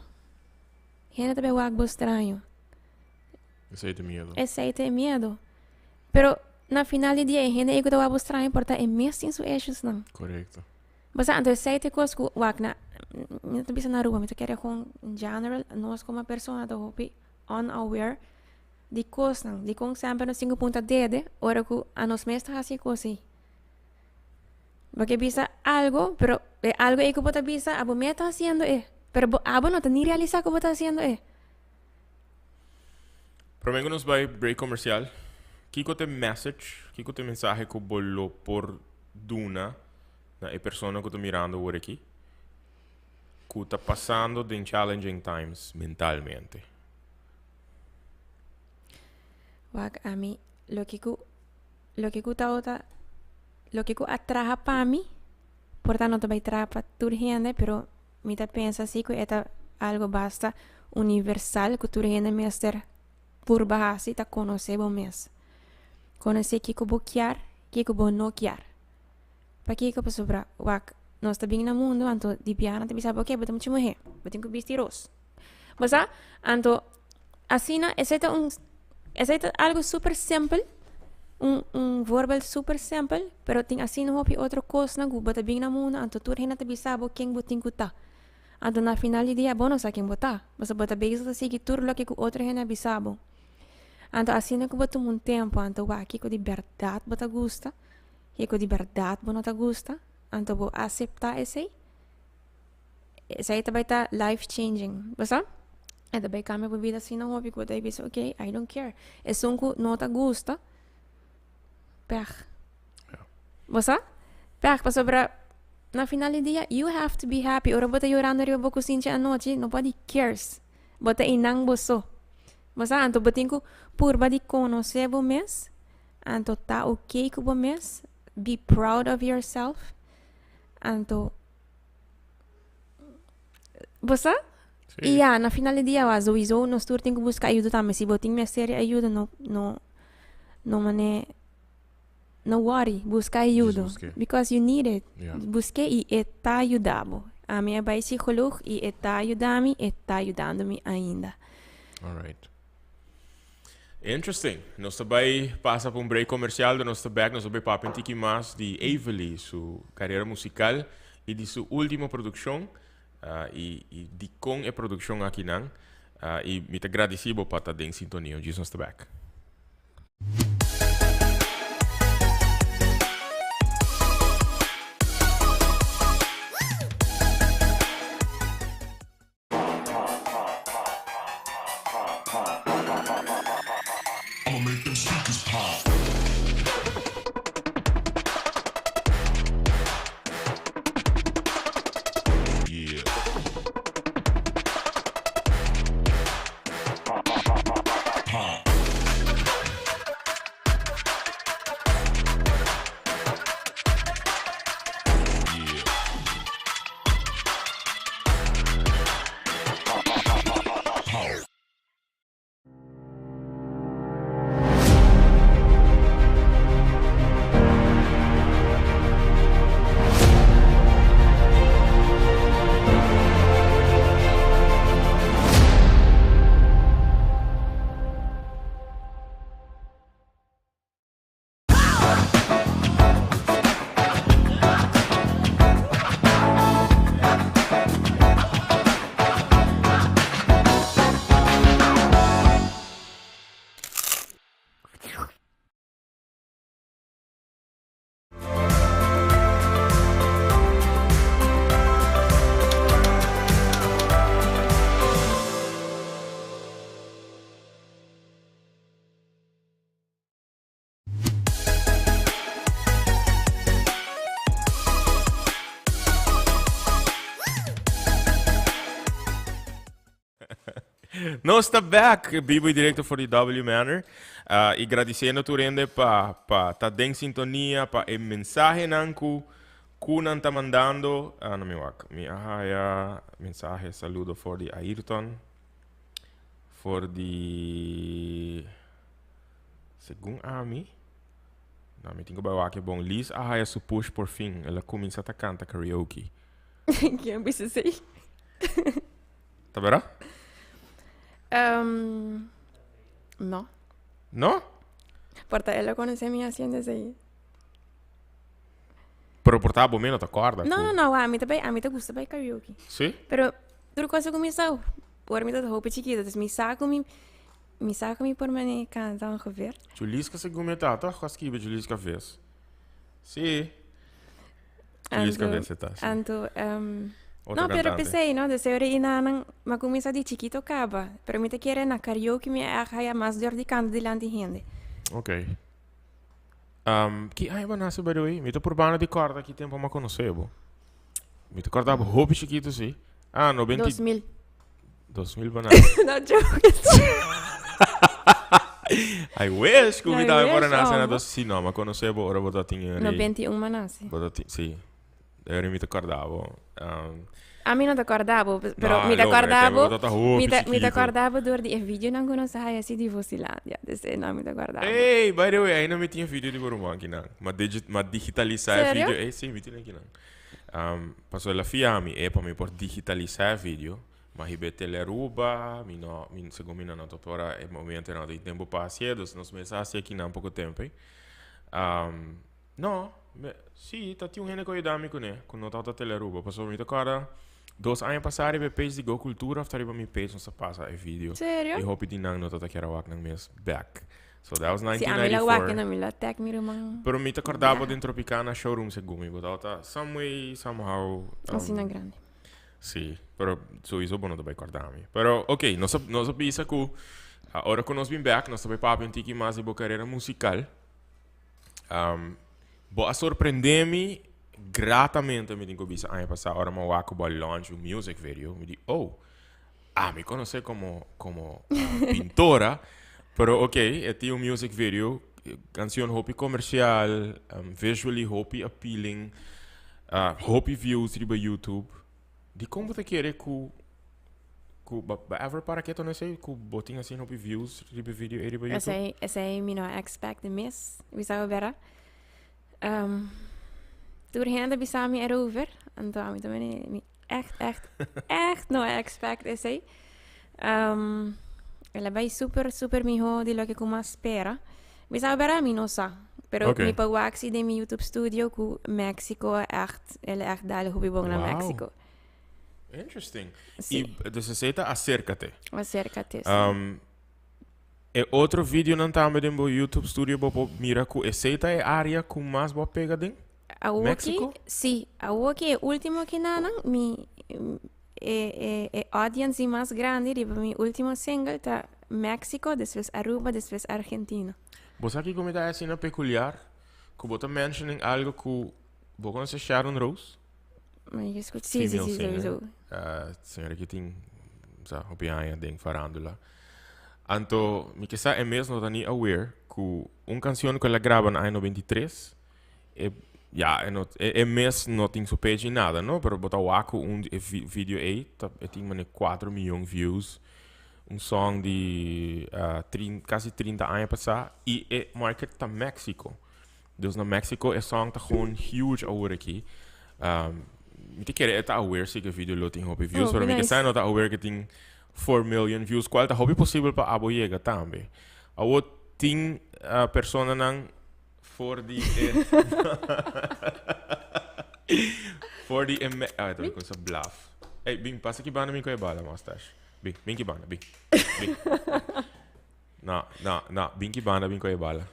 Gente também o algo estranho. Esse é medo. Pero na final do dia, gente é que eu estranho porque é mesmo isso issues não. Correto. Mas então esse é coisa que wak na não te bisa na rua, mas quero com em general nós como pessoa da hopi unaware de coisas não, de com sempre no 5.d, ora que a nós mesmos assim coisa. Porque bisa algo, pero algo é que você bisa, abo me está haciendo pero abo não tá nem realizar que você está haciendo Promengo nos vai break comercial. Kiko te message, kiko te mensaje que bolo por duna na persona que tô mirando por aqui. Que tá passando de challenging times mentalmente. Wak a mí lo que atraja para mí, portanto não vai trazer para toda gente, pero me tá pensa assim que é algo basta universal que toda gente me ser por base tá conhecer bom mesmo. Conhecer que vou querer, que vou não querer. Para que eu posso para wak nós tá bem no mundo, então de piano te bisa ok, botam te morrer, botam que vestiros. Mas então assim esse é algo super simples, verbal super simples, pero tem assim não houve outra coisa na guba bem no mundo, então tudo ainda te bisa quem botem que tá. Então na final do dia bom não sabe quem botar, mas bota bem assim que tudo lo que outra ainda bisa bom. Então assim não botam tempo, então aqui que de verdade bota gusta, que de verdade bom não tá gusta, então vou aceitar esse aí também tá life changing, basta? É também cambia a vida assim não houve que daí bisa ok, I don't care. É só que não tá gusta, per. Basta? Per para sobre na final do dia you have to be happy. Ora bota llorando riba boco sincha anoche, nobody cares. Bota inang boso. Mas anto batinko purba de conhecer o mês, anto tá ok com o mês, be proud of yourself, anto você? E na final do dia o iso nós todos tem que buscar ajuda também, se botin me série ajuda não mané no worry, busca ajuda, because you need it. Busque e está ajudando. A minha vai psicólogo e está ajudando-me, está ajudando-me ainda. Alright. Interesting. Nós também passa por break comercial de nosso back, nós vamos papo um pouquinho mais de Avely, sua carreira musical e de sua última produção e de com a produção aqui não. E me agradecido por estar em sintonia. Diz nós back. Nós está back, vivo e direto for the W Manor. E agradecendo tu rende para tá em sintonia, para o mensagem nanku kunan tá mandando. Não me wak, me ahaya mensagem saludo for the Ayrton, for the segundo ami. Não, me tenho que é bom. Liz ahaya su push por fim. Ela começa a cantar karaoke. Que eu precisei. Tá vendo? No. No? Porque ela conhece me haciendo isso aí. Pero por tá menos, te acorda? Não, a mim também gusta bem karaoke. Sim? Pero tudo coisa começou. Por mim tá roupa chiquita, dus me saco me por mim cantar ongeveer. Juliska se gumeta, toch? Quase que Juliska vez. Sim. Juliska vez você tá. Anto, no, pero pensei, no, de ser inanang magumisa di chiquito acaba. Pero me te quiere na karaoke me haya mais dor de canto delante de gente. Ok. Que ai banasa by the way, me tô por bana de corda que tempo ma conhecebo. Me te corda roupa chiquito sim. Ah, 2000. 2000 banasa. No joke. I wish que me dá agora na cena oh. do cinema, ma conhecebo ora botar tinha. No 21 manasi. Botar sim. Eu me te acordava. A mim não te acordava, pero me te acordava door die vídeo não conheço assim de Vocilândia. Desse não me te acordava. Hey, by the way, ainda me tinha vídeo de Borumã aqui não. Mas digitalizar vídeo, sim, me tinha aqui não. Passou la fiami é para me por digitalizar vídeo, mas ribe teleruba, segundo me não doutora é momento não de tempo passado, nós mensagens aqui não pouco tempo. Não, sim, tá tinha um rene coidami com né, com nota da teleruba, passou me tocara 2 anos passaram e page de Go Cultura, after me page não se passa o vídeo. Sério? E hope de não nota que era wak nang mes back. So that was 1994. Si amila wak na mila tech mi rumang. Pero me acordava dentro Tropicana showroom segumi, but tá some way somehow. Assim na grande. Sim, pero so isso bom não vai acordar-me. Pero ok, nós pensa que agora que nós vim back, nós também papo um tiki mais de boa carreira musical. Boa surpreender-me gratamente me digo bisa ano passado ahora me voy a launch un music video me digo me conoce como pintora pero ok este un music video canción hopi comercial visually hopi appealing hopi views riba YouTube di como te quiere ku ever para que tu não sei ku botin assim hopi views riba video riba YouTube essa é me não expect the miss we saw better doorheen bisa me erover. En toen heb ik echt no expect esse. Ela vai super mijo de lo que como espera. Bisa bara mi no sa. Pero mi pawaxi de mi YouTube studio ku Mexico echt dale hobby bong na Mexico. Interesting. Sí. E dus ze acércate. Acércate. E outro vídeo não tá me dentro do YouTube studio bo mira ku essa é área com mais boa pegadinha. México? Sim, aqui é o último que nanang audience mais grande de meu último single tá México, depois Aruba, depois Argentina. Você aqui como tá assim peculiar, que você mentioning algo que você conhece Sharon Rose? Mas eu escuto, sim. Senhora que tem opinião de farándola. Então, me que é mesmo não tá aware que uma canção que ela grava no ano 93 é mesmo não tem sua page nada, não? Pero botar o aco vídeo aí, tem 4 milhões de views, song de quase 30 anos passar e o market tá México. Dus na México é song tá gewoon huge agora aqui. Me te querer tá aware se que vídeo lo tem hobby views, pero me que sai não tá aware que tem 4 million views, qual tá hobby possível para abo chega também. A outra tem persona nang for the tô com essa bluff. Hey, Bing, passa aqui bana mim com a bala, mustache. Bing que bana, Bing. Não, Bing que bana, Bing com a bala.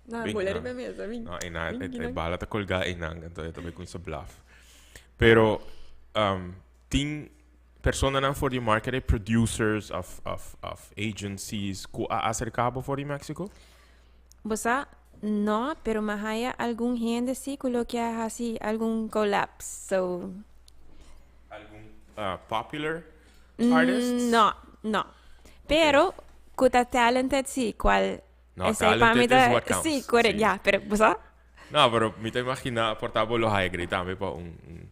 Não, mulher é mesmo, Bing. Não, a bala tá colgada aí nang, então eu também com essa bluff. Pero tem persona nang for the market producers of agencies que acercado for the Mexico? Você no, pero más haya algún gente sí coloquia así algún collapse, so algún popular artists? No. Pero, kuta talented sí, cual... No, ese pa' talented mí is ta- what counts. Sí, correcto, Sí. ya, pero, ¿sabes? No, pero me te imagina portavo los high grade también para un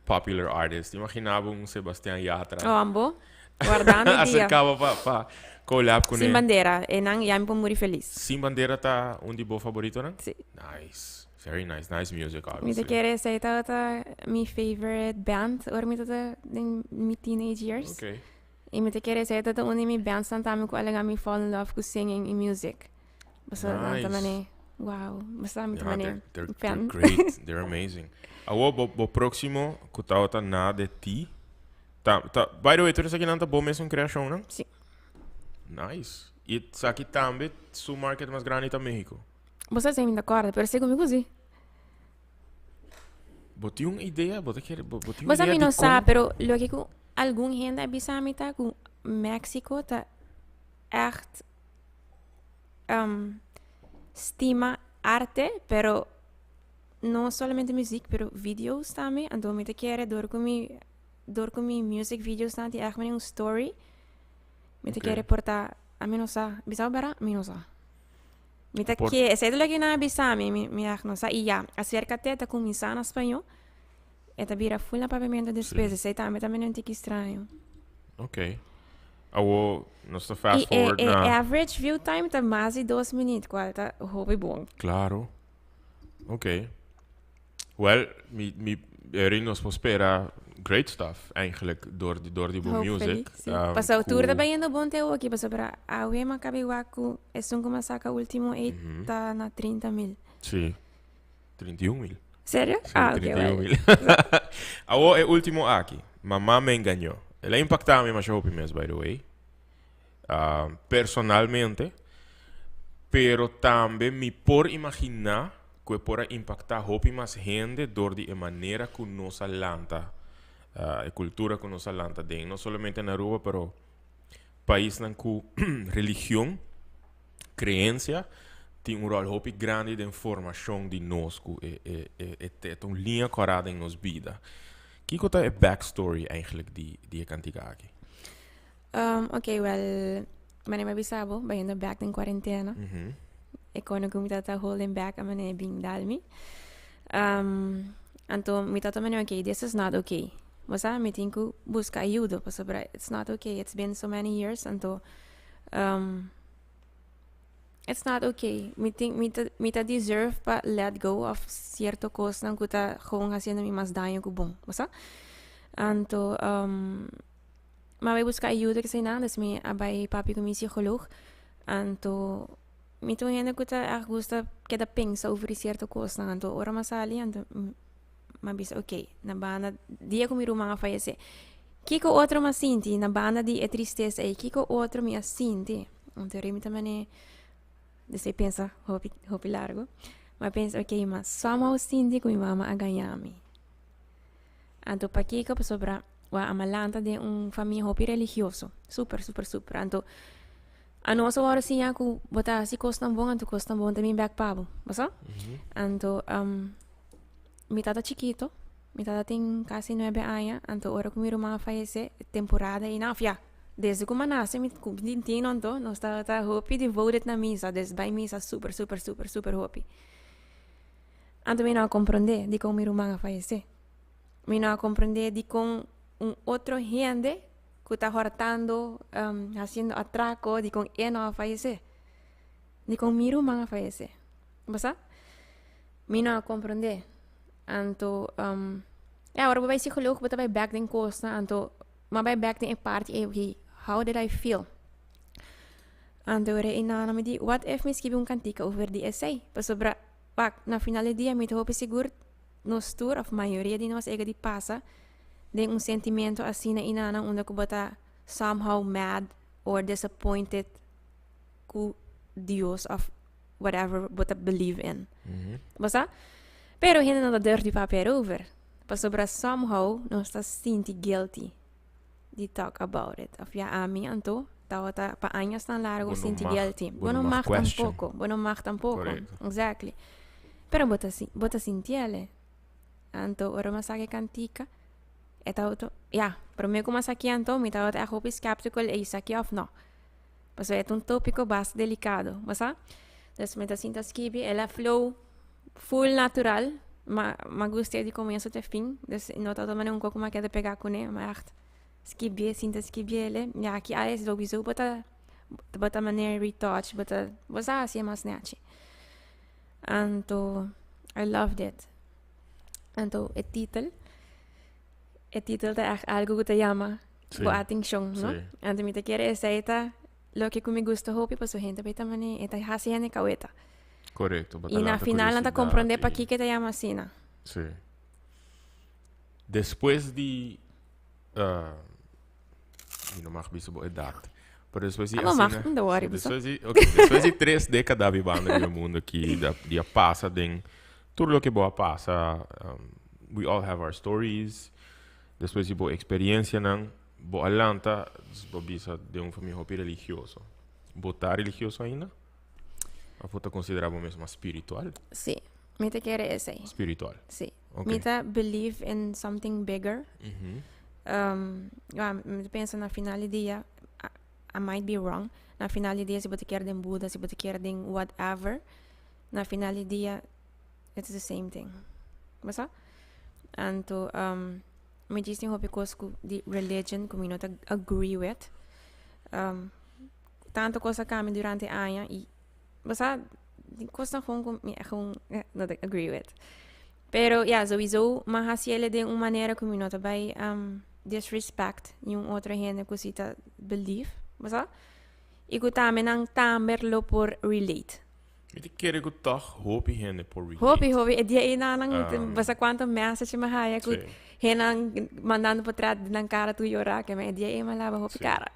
popular artist. Imaginava un Sebastián Yatra. O ambo, guardando el día. Acercava para collab com Sin ele. bandera, enang ya me pongo muy feliz. Sim Bandeira tá um de boa favorito, né? Sí. Nice. Very nice. Nice music, Mi te obviously. quiere say ta mi favorite band, or mi ta in mi teenage years. Okay. E mi te quiere say ta un mi band santami ko alaga mi fall in love with singing and music. Basta Nice. nanta mane, wow. Basta mi Yeah, mane they're fan. great. They're amazing. Awo, bo próximo, que tá na de ti. By the way, tu aqui não tá bom mesmo criação, não? Sim. Nice. E aqui também, su market mais grande tá México. Basta sei mi d'accordo, pero sei comigo così. Boti uma ideia, boti uma Basta ideia mi de non sa, como... pero lo que ku algum gente abisami ta ku Mexico ta echt stima arte, pero no solamente muziek, pero videos también. Então, me te quiere door con mi music videos tanto echt met een story. Me te Ok. quiere portar a mí no sa, bisao bara, a mí no sa. Me te Por- quiere, sei lo que na bisami, me echt no sa. E ya, acércate a começar na espanhol. E ta vira full na pagamento de despesas, sei também não tique estranho. Ok. Awo, nós tá fast E forward na... average view time tá mais de 2 minutos, qual tá hobby bom. Claro. Ok. Well, mi erin nos spera great stuff eigenlijk door die boom Hopefully, music. sí. Pasa octubre também indo bom teu aqui, passa para a Uema Cabiwaku, é um como saca último 8 Mhm. tá na 30.000. Sì. 31.000. Sério? Sì, Ah, ok, 31.000. Awo é último aqui. Mamá me engañó. Ela impactava me mas hope mes, by the way. Personalmente. Pero também me por imaginar que pode impactar hope mais gente door die maneira que nossa lanta, a cultura que nossa lanta tem, não somente na rua, pero país na que religião, crença tem rol hope grande de informação de nós que é linha corada em nos vida. Que é a backstory eigenlijk die cantiga aqui? Ok, well, maneira bisabo, baindo back in quarentena. E quando eu me tata holding back, a maneira bem dalmi. Então, me tata maneira, ok, this is not okay. Mas me tenho que buscar ajuda, para saber, it's not okay, it's been so many years, então, it's not okay. Me ta deserve pa let go of certo coisa nang kuta gewoon haciendo mi mas daño que bom, mas Então, mas vai buscar ajuda que sei nada, me abai papi com mi psicólogo. Então, me tô ainda que tá gusta que da pensa over certo coisa, então ora mas ali, então mas bisa ok, na banda dia com mi rumanga falece. Kiko outro mas sinti na banda di é tristeza e kiko outro me sinti. Então eu me também você pensa hopi largo, mas pensa ok, mas somehow sinti com mi mama a ganhar-me. Então para kiko para sobra wa amalanta de família hopi religioso, super. Então a nossa hora sim é que botar se costam bom, então costam bom também back pabo, basta? Então mi tata chiquito, mi tata tem quase 9 anos, então hora que meu irmão falece, temporada enough, ya. Desde que eu nasci, mi tinha então, nós tá hopi devoted na misa, desde vai misa super hopi. Então mi não compreende de como meu irmão falece. Mi não compreende de com outro gente que está hortando, haciendo atraco, de con él no va a fallecer. De con mi hermano fallecer. ¿Basta? Mi no comprende. Anto, ahora voy a psicólogo, voy a back den costa, anto, ma vai back den parte, okay, how did I feel? Anto, ora inana me di, what if me scrivi un cantica over di essay? Pa sobra, wak, na finale dia, me te hope seguro, nos tour, of maioria de nós, ega di passa, de sentimento assim na inana onde ko bata somehow mad or disappointed ku Dios of whatever bata believe in. Basta? Pero hindi na dirty paper over. Pasobra somehow no sta sinti guilty di talk about it. Of ya ami anto tawata pa años tan largo sinti guilty. Bueno mag tampoco. Bueno mag tampoco. Correcto. Exactly. Pero bota sintiele. Anto ora masake cantica Pero me como aqui então, me tava echt op skeptical e isso aqui of não. Mas é um tópico bastante delicado, mas dus met assim tá escrever, ela flow full natural, mas gostei de começo até fim, dus não tá tomando um pouco mais que de pegar com ele, mas echt escrever, assim tá escrever ele, ja aqui é sowieso bota maneira retouch, bota assim mais nete. Então, I loved it. Então, o título é echt algo que te chama boa atenção, não? Então, me te quero essa lo que me gusta hopi, pues gente beta mani eta hasi hane kaweta. Correto. E na final anda compreender para que te chama assim, né? Sim. Depois de não mais biso boa idade. Por depois de depois de 3 décadas vivendo no mundo que dia passa den tudo o que boa passa, we all have our stories. Depois de boa experiência não bo Atlanta, bo bisa de família hopi religioso. Botar religioso ainda? A foto considerava mesmo espiritual? Sim. Me te quer esse. Espiritual. Sim. Me te believe in something bigger. Me pensa na final dia, I might be wrong. Na final dia, se você quer den Buda, se você quer den whatever, na final dia, it's the same thing. Mas então, me disse um pouco de religion que eu não agree with. Tanto coisa cambia durante a ano e basta coisa gewoon não agree with. Pero sowieso, mas assim ele de uma maneira que eu não vai disrespect e outra gente que cita believe, basta. E que também não tamerlo por relate. Me te quer que toch hopi gente por relate. Hopi, e dia ina nang basta quanto message mahaya que henang mandando para trás na cara tu llorar que me dia ema lava hopi cara.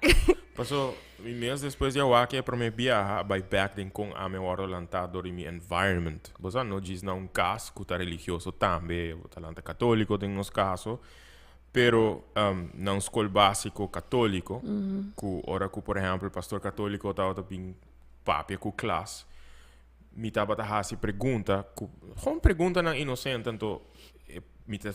Passou mês depois de eu aqui para me viajar by back den com a meu orlantado do mi environment. Você não diz não caso que tá religioso também, o talante católico tem nos caso, pero não escola básico católico, que ora que por exemplo o pastor católico tava bem papi com classe. Me tava a se pergunta, com pergunta na inocente, então me tá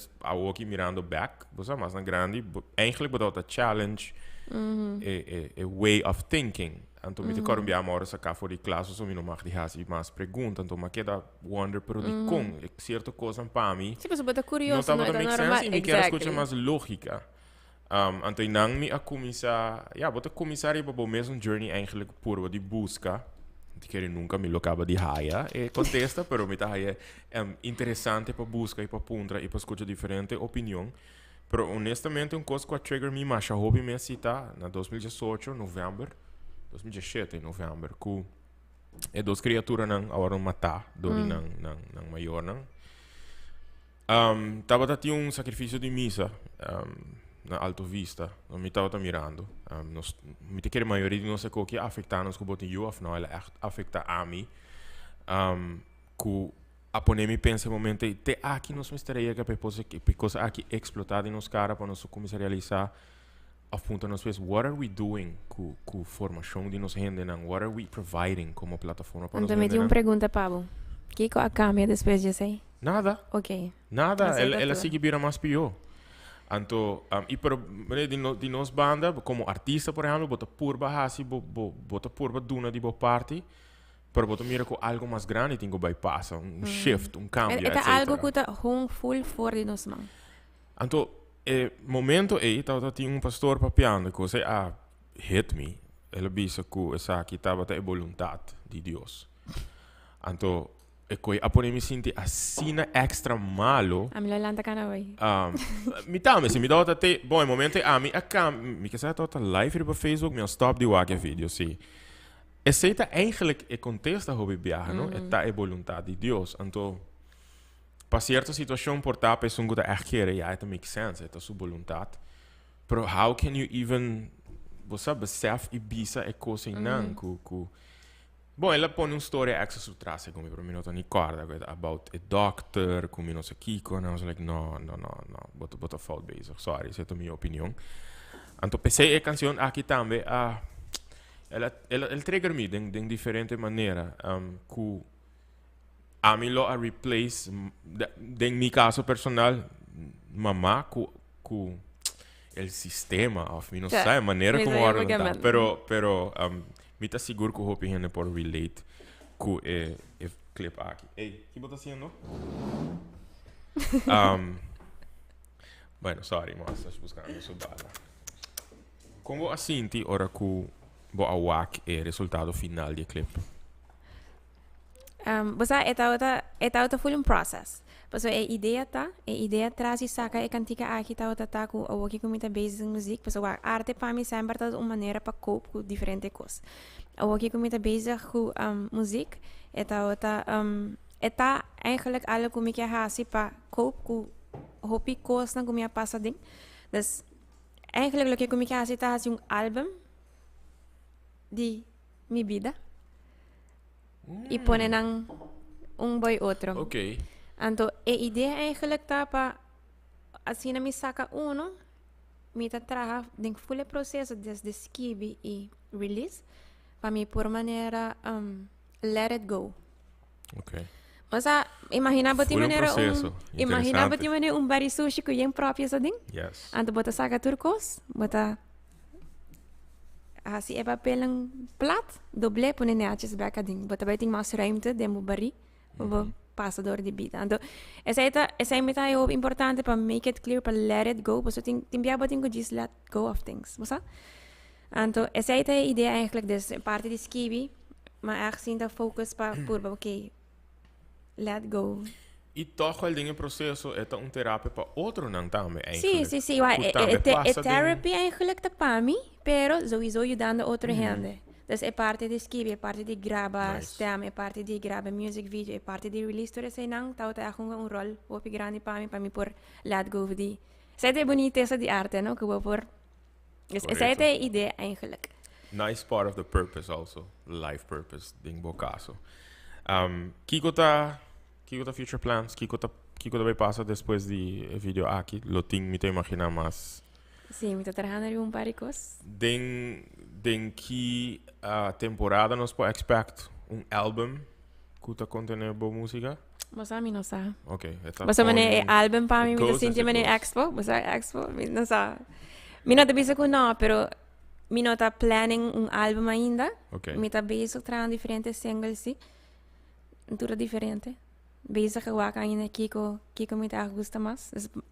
aqui mirando back, você mas na grande, eigenlijk bedoelt challenge. A way of thinking. Então, me te quero enviar uma hora sacar fora de classe, so me não mag die haast mais pergunta. Então, mas queda wonder pero de com, certa coisa para mim. Sim, mas você curioso, não estava make sense e me quero escutar mais lógica. Então, não me a começar, vou começar a ir mesmo journey eigenlijk por de busca. Que nunca me locava de raia e contesta, pero me tá é interessante para busca e para puntra e para escutar diferente opinião. Pero honestamente, coisa que trigger me mais hobby me cita na 2018, novembro, 2017, novembro, que é duas criaturas não agora matar, dori não maior não. Tava tinha sacrifício de missa na Alto Vista, não me tava mirando. Me te quer maioria de nós é que afeta-nos que botem eu, afinal ela afeta a mim. Que a poner me pensa momento te aqui nos misteria que coisa aqui explotada em nos cara para nós começar a realizar aponta nos fez what are we doing com formação de nos gente não what are we providing como plataforma para nós então me tinha uma pergunta Pablo que a cambia depois de sei nada nada ela sigue vira mais pior então e para de nos banda como artista por exemplo bota purba hasi bota purba duna de boa parte. Pero botar mira com algo mais grande tem que bypassa, shift, cambio, etc. É algo que está full fora de nós mãos. Então, momento aí, tinha pastor papiando que você hit me, ele disse que essa aqui estava a vontade de Deus. Então, a poder me sentir assim extra malo. A minha lanta cana vai. Me dá até, bom, momento me quer saber toda live para Facebook, me stop de wagen vídeo, sim. Aceita eigenlijk o contexto hobby viajar, não? Está a vontade de Deus. Então, para certa situação, por estar pensando que echt quer, it makes sense, é a sua vontade. Pero how can you even, você besef e bisa é coisa não? Bom, ela põe uma história extra atrás, como para mim não tem corda, about a doctor, como não sei o que, and I was like, no, bota fault bezig, sorry, essa é a minha opinião. Então, pensei a canção aqui também, ela trigger me de diferente maneira que a mim lo a replace em meu caso personal mamá que com el sistema of mi não Tá, sei a maneira mas como aí eu ora vou não tá gamando. pero me tá seguro que o hopi gente por relate com e clip aqui ei que botas haciendo bueno sorry mas estás buscando su bala como assim ti ora que bo awak e resultado final do clip Basta eta full um process. Basta ideia traz e saca e cantica aqui tá com o que comita base em música. Basta a arte para mim sempre tá uma maneira para cope com diferentes coisas. O que comita base com música eta eigenlijk algo como que hasi para cope com hopi coisas na como passa ding. Dus eigenlijk o que como que hasi tá hasi álbum de minha vida. E pone ng boy outro. ok Anto, ideia eigenlijk tapa assim na mi saca uno, mi ta traha den full processo desde escrever e release, para mi por maneira let it go. ok Mas imaginava ti Full maneira processo. imaginava Interessante. ti maneira bari sushi ko yung próprio sa ding. yes Anto bota saca turcos, bota assim é papel ng plat, doble pone neatjes beka ding. Bota bij ting mas ruimte, demo bari, passador de vida. Então, essa é muito importante para make it clear, para let it go. Porque tem biaba tem que just let go of things, você? Então, essa é a ideia eigenlijk dus parte de skibi, maar echt zien dat focus para por ok, let go. e toch wel dingen processo é um terapia para outro não também Sim, sim, sim. É therapy eigenlijk te pami, pero sowieso ajudando outra gente. Dus é parte de skibi, é parte de grava Nice. stem, é parte de grava music video, é parte de release toda essa nang tao ta akong un rol, o pi grande pami pami por let go di. Essa é bonita essa de arte, no? Que vou por. Essa é a ideia eigenlijk. nice part of the purpose also life purpose ding bocaso Kiko tá future plans Kiko vai passar depois de vídeo aqui lo ting me te imaginar mais Sim, me tô trabalhando um paricos. den que a temporada nós pode expect álbum que tá contendo boa música Mas a mim não sabe. ok Mas a mané álbum para mim, me goes tô sentindo as it mané goes. expo, mas a expo, me não sabe. Me não tá bisa com não, pero me não tá planning um álbum ainda. ok Me tá bezig trabalhando diferentes singles, sim. Tudo diferente. Bezig gewaken ainda Kiko me tá gusta mais.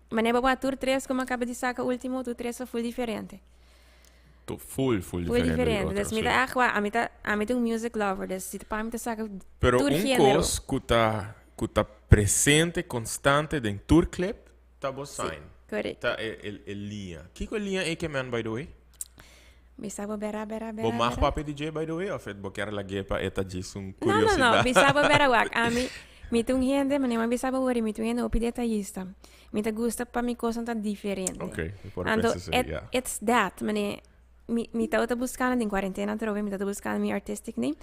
Mané baba tour 3 como acaba de sacar o último, tour 3 foi diferente. full Foi diferente diferente. do Dus outro, me sim. tá agora, a mim um music lover, dus se para mim tá sacar Pero tour um coisa que tá presente, constante em tour clip, tá bom sign. correto. Tá é linha. Que linha é que man by the way? Bisabo bera. Bo mag papi DJ by the way of it bo quer la gepa eta disso Não, curiosidade. bisabo bera wak. A mim me tung gente, mas não bisabo worry, me tung gente opi detallista. Me tá gusta para mim coisa tá diferente. Ok, por Ando, pensa yeah. it's that, mané. Me tá buscando em quarentena, trove, me tá buscando meu artistic name.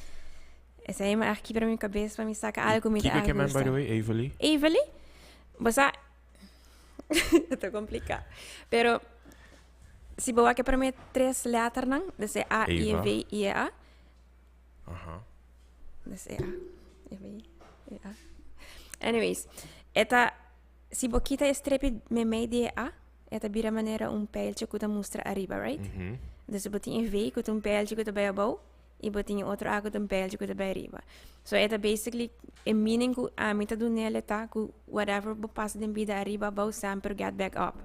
Essa aí, mas aqui para minha cabeça, para me sacar algo me tá Que man gusta. by the way, Evelyn? Evelyn, basta tá complicado. Pero se boa que para mim três letras não, desse A, I, Eva. V, I, A. Aha. Desse A, I, V, I, A. Anyways, eta se boquita estrepe me meio A, eta vira maneira pijltje que mostra arriba, right? Dus botinha V que pijltje que bij abaixo e botinha outro A que pijltje que bij arriba. So eta basically a meaning que a mita do nele tá que whatever bo passa de vida arriba abaixo sempre get back up.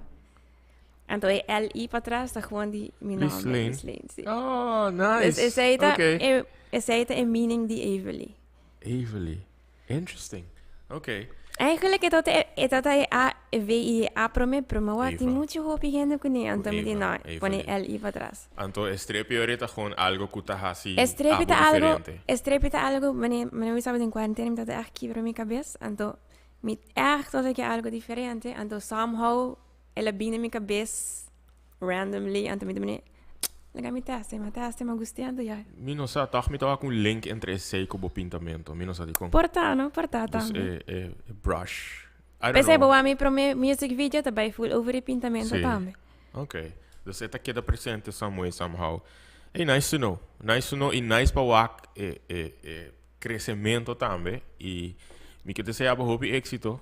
Então é L-I para trás, tá gewoon die mijn naam. Lislane. Sim. Oh, Dus nice. essa é a meaning de Evelyn. Evelyn. Interesting. Ok. Eigenlijk é a V-I-A para mim, Eva. tem muito hopi gente com nem, então me diz Eva, não, põe Evelyn. L-I para trás. Anto estrepe ahorita gewoon algo que tá assim. Estrepita algo, mas não sabe em quarentena, me tá aqui para minha cabeça, então me echt dat é algo diferente, então somehow ela vem na minha cabeça randomly, então me diz, legal me teste, mas gostando já. Mi não sa toch me toca com link entre esse e o pintamento. Mi não sa di com. Porta Dus também. brush. I don't Pensei, know. boa, mim para mim music video também full over e pintamento Sim. também. Ok. Dus esta queda presente some way, somehow. Hey, nice to know. Nice to know e nice para wak crescimento também. E me que deseava hope éxito.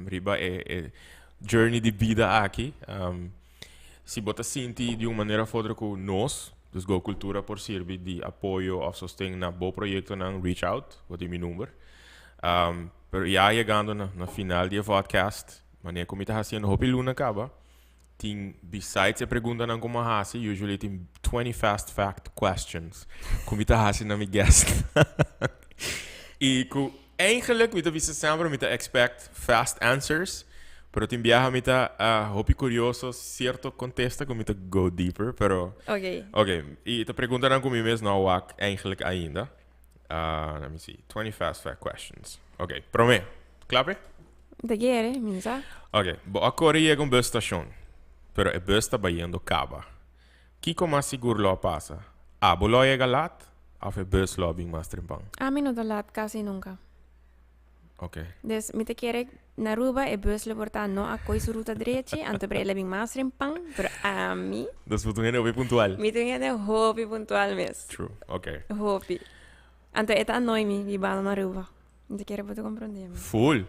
Riba journey de vida aqui. Se bota sentir de uma maneira fora com nós, dus go cultura por servir de apoio ou sustento na bom projeto na reach out, wat é meu número. Pero já chegando na final do podcast, maneira como está fazendo, hope luna acaba. Tem, besides a pergunta não como a usually tem 20 fast fact questions. Como está fazendo na minha guest. E eigenlijk, we hebben sempre met expect fast answers. Pero tem viaja met hope curioso, certo contesta, como te go deeper. Pero, Ok. E te pergunta não como mesmo não há eigenlijk ainda. Let me see. 20 fast fact questions. Ok, prome. Klappe? Te quiere, minsa? Ok, agora chega um busstation. Pero a bus está indo acaba. Que como seguro lo passa? Bolo chega lá, ou a bus lobbying mais trimpang? A mí no te lat casi nunca. Ok. Dus me te quiere na Aruba e bus le porta no a coi su ruta direita, anto pre lebing mas rimpang, pero a mí Dus we doen heel puntual. me tengo de hobby puntual mes. True, ok. Hobby. Anto eta annoy mi vibano na Aruba. Me te quiere puto comprender. Full.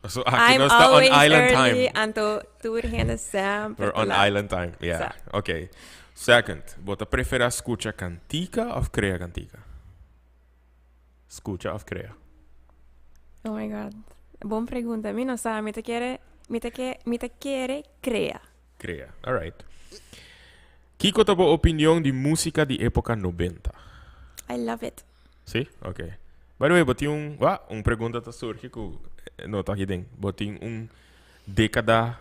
So, aqui I'm nós está on always island early, time. anto tu urgente sempre. We're on island time, yeah. Sa. Ok. Second, você prefere escutar cantica ou crea cantica? Escuta ou crea? Oh my god. Buona pregunta. Mi non sa, mi te quiere crea. Crea, alright. Que é a tua opinião de música de época 90? I love it. Sim? Ok. By the way, botei pergunta que surge que não tá aqui dentro. Botei década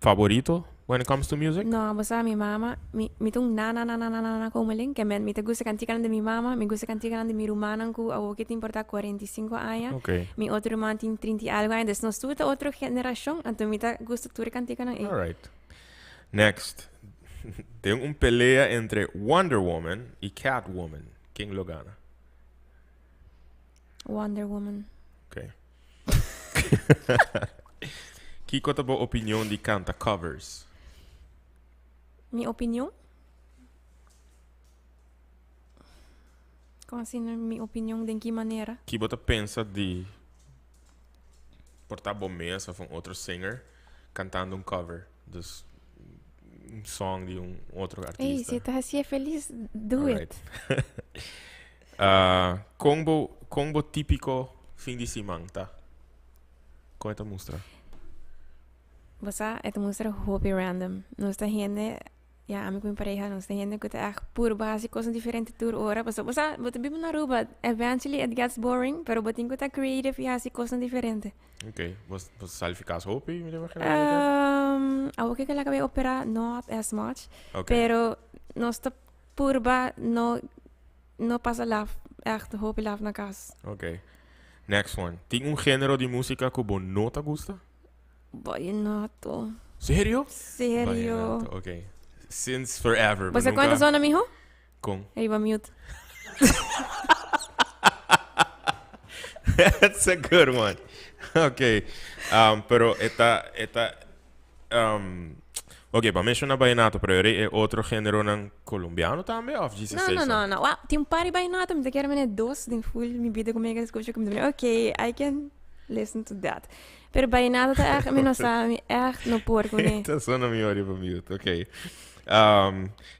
favorito when it comes to music? No, basta mi mamma, mi tung na komeling, que mi te gusta cantikan de mi mamma, mi gusta cantikan de mi rumanan ku, awo que te importa 45 años. Ok. Mi otro man tiene 30 algo años, entonces nos tuve otra generación, entonces mi te gusta tu cantikan. Alright. Next. Tem pelea entre Wonder Woman e Catwoman. Quem lo gana? Wonder Woman. Ok. Que é a tua opinião de canta covers? Mi opinión? Como assim, mi opinión de que maneira? Que você pensa de portar bomesa van outro singer cantando cover, dus song de outro artista. Ei, se tá assim feliz, do Alright. it. Combo típico fim de semana, tá? Como é que mostra? Você é mostra hobby random. Nós tá gente, ja, amigo em pareja, nós tá gente que tá echt puro básico, coisas diferentes por hora. Você vive na Aruba, eventually it gets boring, pero você tem que tá creative e assim coisas diferentes. Ok, você sabe ficar hobby, me lembra? Algo que ela acabei operar, not as much, Ok. pero nós tá purba, no passa lá, echt hobby lá na casa. Ok. Next one. Tem gênero de música que você não te gusta? Vallenato. Sério? Sério. Vallenato, ok. Since forever. Você quantas zona, mijo? Com. Iba mute. That's a good one. Ok. Pero ok, para mencionar vallenato, pero é outro gênero colombiano também? Ou diz No. Tem pari vallenato, mas quero mener dos din full mi vida comigo escucha como okay, I can listen to that. Pero vallenato tá echt, mi não sabe, echt no porco, né? Tá só na minha hora para mute, ok.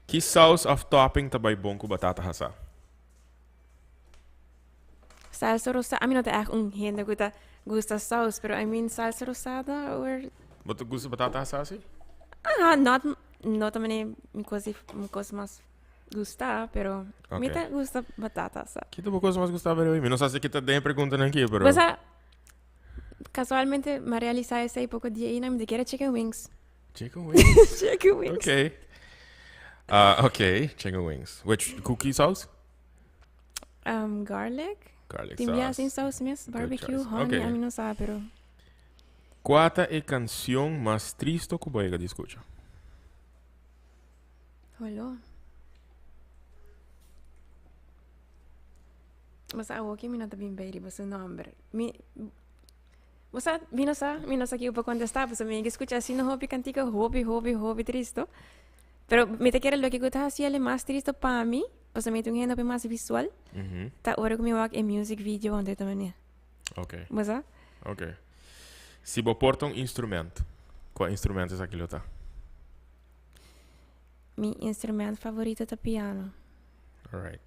Que sauce of topping tá bem bom com batata rasa? Salsa rosada, a mim não tá echt gente que gusta sauce, pero I mean salsa rosada or Você gosta de batata rasa, sim? not também me coisa mais gusta, pero me tá gusta batata sa. Que tu coisa mais gostava de hoje? Não sei se que tá dentro perguntando aqui, pero... Mas casualmente me realizei esse pouco dia e não me queria chicken wings. Chicken wings? Chicken wings. Ok. Ok, chicken wings. Which cookie sauce? Garlic. Garlic Tem sauce. assim sauce mesmo, barbecue, choice. honey, Okay. a mim não sabe, pero... Qual é a canção mais triste que você escuta? Hello. Mas ako que mina também bem você number. Você mina sa aqui para contestar, você me escuta assim no hobby cantica hobby triste. Pero me te quiero lo que gusta así ele mais triste para mim, você me tem gente mais visual. Tá hora que me work em music video onde também. Ok. Mas Ok. Se você porta um instrumento, qual instrumento é aquilo tá? Meu instrumento favorito é o piano. Alright.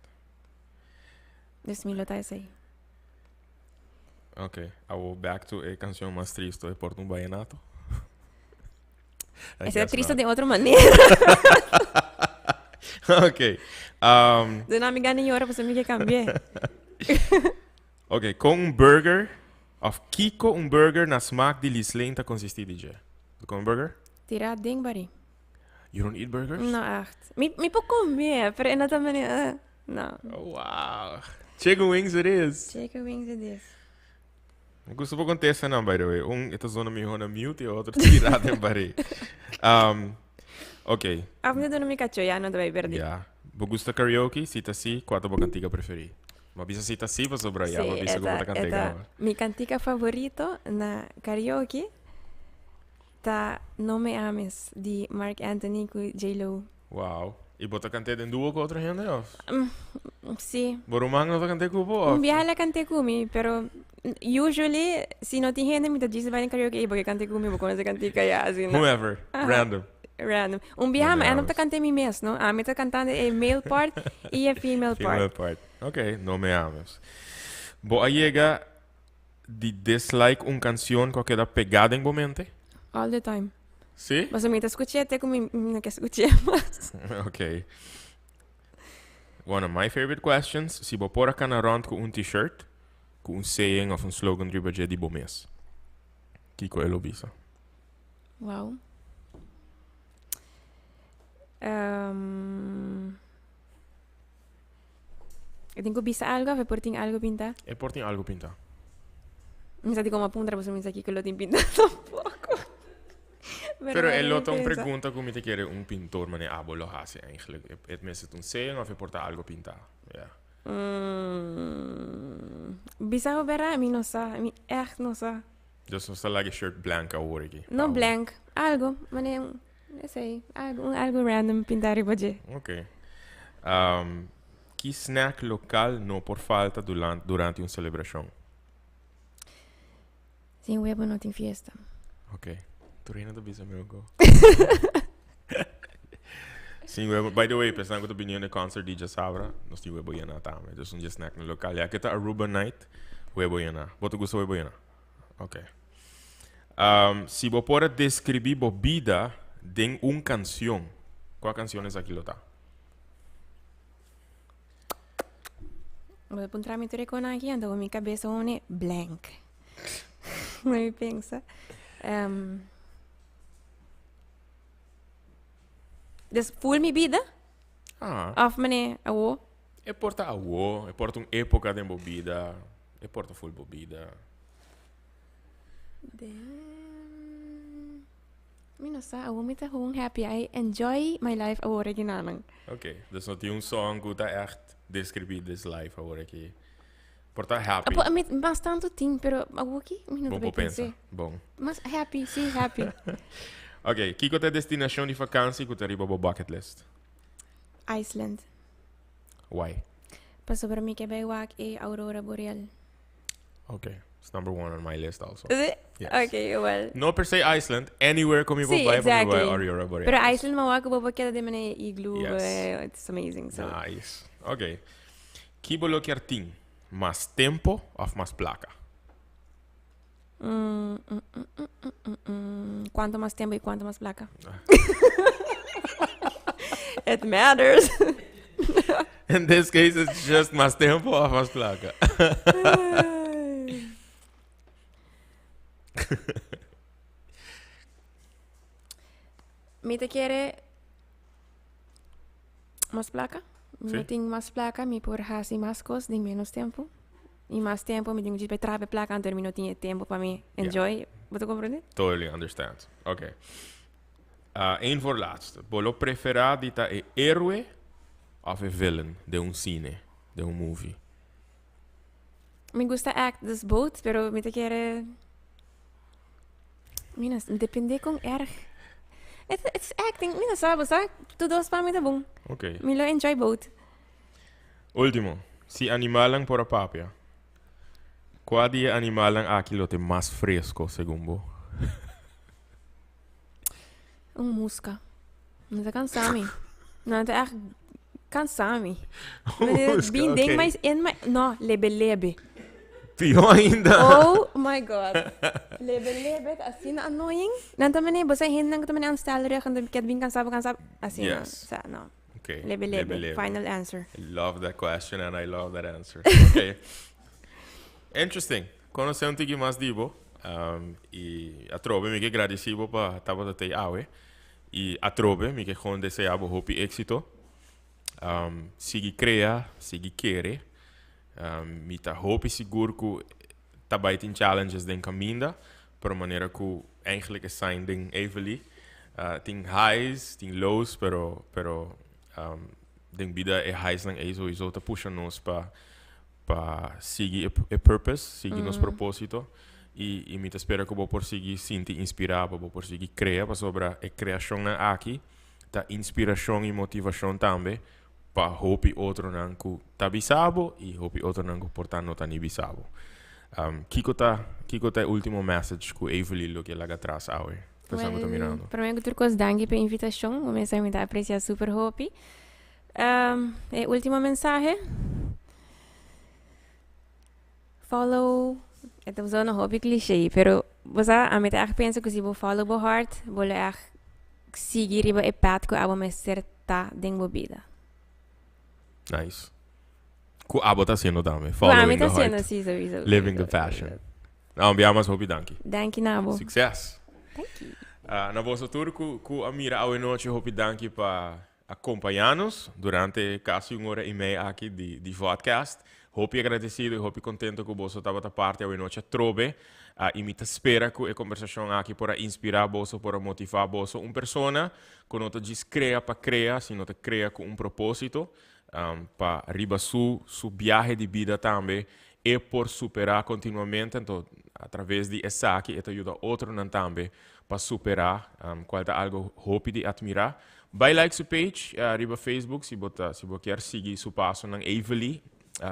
Desse me lota esse aí. Ok. I will back to a canção mais triste. Eu porto um baianato. Esse é triste de outra maneira. Ok. De não me ganhar hora para você me cambiar. Ok. Com um burger, of Kiko um burger na smaak die Lislijn te consistir de je. Com um burger? Tirar ding bari. You don't eat burgers? Não, echt. Me pode comer, pero em outra maneira. Não. Oh, wow. Chicken wings it is. Chicken wings é desse. Não costumo acontecer não, by the way. Um esta zona me na mute e outro tirado em barei. Ok. A minha dona me cachou, já não vai perder. Yeah. Você gosta de karaoke? Cita si, qual é a cantiga preferida? Mas bisa cita si, você sobra já, mas bisa como a cantiga. Mi cantiga favorito na karaoke tá No Me Ames, de Mark Anthony com J-Lo. Wow. E você canta em duo com outra gente? Sim. Borumang não canta com o Biar la cante comigo, pero usually, se não tem gente, me diz vai em karaoke, porque cante comigo, porque não cante kaya, assim. Whoever. Random. Random. Biar, mas não tá cantando mim mesmo, não? A mim tá cantando a male part e a female part. Female part. Ok, no me ames. Boa chega de dislike canção que queda pegada em momento? All the time. Sim? Mas eu me escutei até como não quer escutar mais. Ok. One of my favorite questions. Se você pôr a cana round com t-shirt, com saying of slogan de budget de bomês. Kiko Elobisa. Wow. Eu tenho que bisa algo, vai por ting algo pintar. E portem algo pinta. Não sei como apuntar, mas eu aqui que eu tenho pintado tampoco. Pero el otro pergunta como te quiere pintor, mas lo hace eigenlijk. Het mensen toen saying of je porta algo pinta. Yeah. Bisa o verá, a mim não sabe, a mim echt não sabe. Dus we staan shirt blank hoor ik. No blank, algo, mas não sei, algo random pintar e pode. Ok. Que snack local não por falta durante uma celebração? Sem huevo não tem fiesta. Ok. Turina do bisa meu go. Sim, huevo. By the way, pensando que tu vinha no concert de Sabra, nós tínhamos huevo yana também. Dus um snack no local. Já que tá Aruba Night, huevo yana. Você gosta huevo yana? Ok. Se você pode descrever bebida de uma canção, qual canção é aquilo tá? Vou apontar minha telecona aqui, então a minha cabeça é blank. Não pensa. Dus full mi vida? Of meneer, awo? E porta awo, e porta uma época de bebida, e porta full bebida. Não sei, awo me tá happy. I enjoy my life awo original. Ok, dus não tem song que tá echt descrever this life agora aqui. Porta happy. Mas tanto tem, pero awo aqui, não bom pensa. Bom. Mas happy, sim, happy. Ok, que é a destinação de vakantie que tu arriba a bucket list? Iceland. Why? Paso para mí que veo aquí aurora boreal. Ok, it's number one on my list also. Is it? Yes. Okay, well. No per se Iceland, anywhere comigo Sí, vai exactly. para aurora boreal. Pero Iceland mawag ko ba de mane igloo, Yes. it's amazing. So. Nice. Ok. Que bolo que artin? Mais tempo ou mais placa? Quanto mais tempo e quanto mais placa? It matters. In this case, it's just mais tempo ou mais placa? Me te quiere más placa? Sí. Me tengo más placa, me por hacer más cosas en menos tiempo. E mais tempo, me tenho que trabalhar placa, então eu não tinha tempo para me enjoy. Você compreende? Totally understand. Ok. Eén voor laatste. Bolo preferado tá é héroe ou é villain de cine, de movie? Me gusta act dos both, pero me te quiere... Minas, depende com erg. It's acting, mina sabe, sabe? Tudo para mim tá bom. Ok. Me lo enjoy both. Último. Si animalang por a papia. Qual é o animal aqui que é mais fresco, segundo você? Mosca. Não está cansado. Não está echt cansado. Mosca, Bem ding, ok. mas não, lebe. Pior ainda. Oh my god. Lebe, assim annoying. Não também você ainda não também aanstellen quando eu quero bem cansado. Assim, Yes. não. Okay. Lebe. Final answer. I love that question and I love that answer. Okay. Interesting. Conhecer um pouquinho mais dibo. E a trobe me que agradecido para estar até awe. E a trobe me que gewoon deseabo hopi éxito. Sigi crea, sigi querer. Me tá hope seguro que também tem challenges den caminho, por maneira que eigenlijk zijn den evenly. Tem highs, tem lows, pero den vida é highs não é sowieso te puxa nos para seguir a purpose, seguir nos propósito e me espera que vou por seguir sentir inspirado, vou por seguir criar para sobre a criação aqui, tá inspiração e motivação também. Pa hopi outro não que tá bisabo e hopi outro não que portanto não tá nem bisabo. Kiko tá último message que Evelyn lo que lá atrás hoje. Estamos terminando. Para mim, turcos, danke pela invitação. Começar a me apreciar super hopi. Última mensagem. Follow. Het is een hobby cliché, pero você a mim echt pensa que se vou follow bo heart, vou echt seguir riba e pad que abo me certa ding bo vida. Nice. Que abo tá sendo também. A Following mim the tá sendo heart. assim, sowieso. Living the passion. Não, mas hopi danke. Danke, Nabo. Success. Thank you. Na vossa tour, que a mira hoje noite hopi danke para acompanhar-nos durante quase 1h30 aqui de podcast. Hopi agradecido e hopi contento que você estava da parte hoje noite trobe. E me espera que a conversação aqui para inspirar você, para motivar você. Uma pessoa que não te diz cria para criar, sino te cria com propósito. Para arriba su viaje de vida também e por superar continuamente. Então, através de essa aqui, te ajuda outro também para superar qual é algo hopi de admirar. Vai like su page, arriba Facebook, se você quer seguir su passo na Evelyn,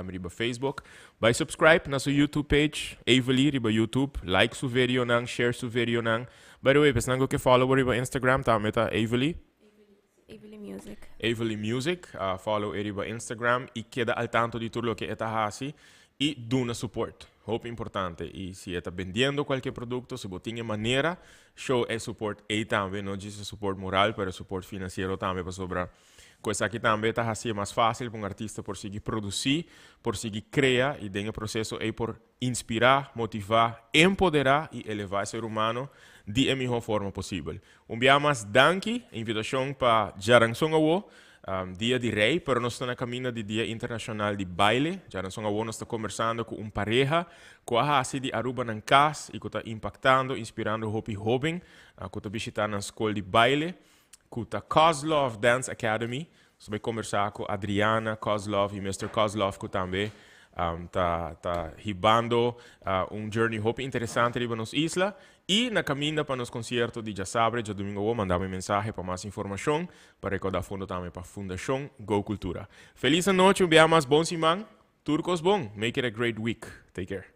riba Facebook. Vai subscribe na sua YouTube page, Evelyn, riba YouTube. Like su video nang, share su video nang. By the way, pesnang que follow riba Instagram, também tá Evelyn. Evelyn Music. Follow riba Instagram e queda al tanto de tudo que está hasi e duna support. Hope importante. E se está vendendo qualquer produto, se você tem maneira, show é support e também, não diz support moral, mas support financeiro também para sobrar. Coisa que também está assim mais fácil para um artista por seguir produzir, por seguir criar e dentro do processo é por inspirar, motivar, empoderar e elevar o ser humano de melhor forma possível. Dia mais danke, invitação para Jaransongawo, Dia de Rei, pero nós estamos no caminho de Dia Internacional de Baile. Jaransongawo nós estamos conversando com pareja, com a assim de Aruba na casa e que está impactando, inspirando o Hopi Hobing, que está visitando na escola de baile. Kuta Kozlov Dance Academy. So vai conversar com Adriana Kozlov e Mr. Kozlov que também tá ribando journey hope interessante riba nos isla e na caminho para nos concerto de Jasabre, já domingo vou mandar uma mensagem para mais informação para recordar fundo também para a Fundação Go Cultura. Feliz noite, dia mais bom simang. Turcos bom. Make it a great week. Take care.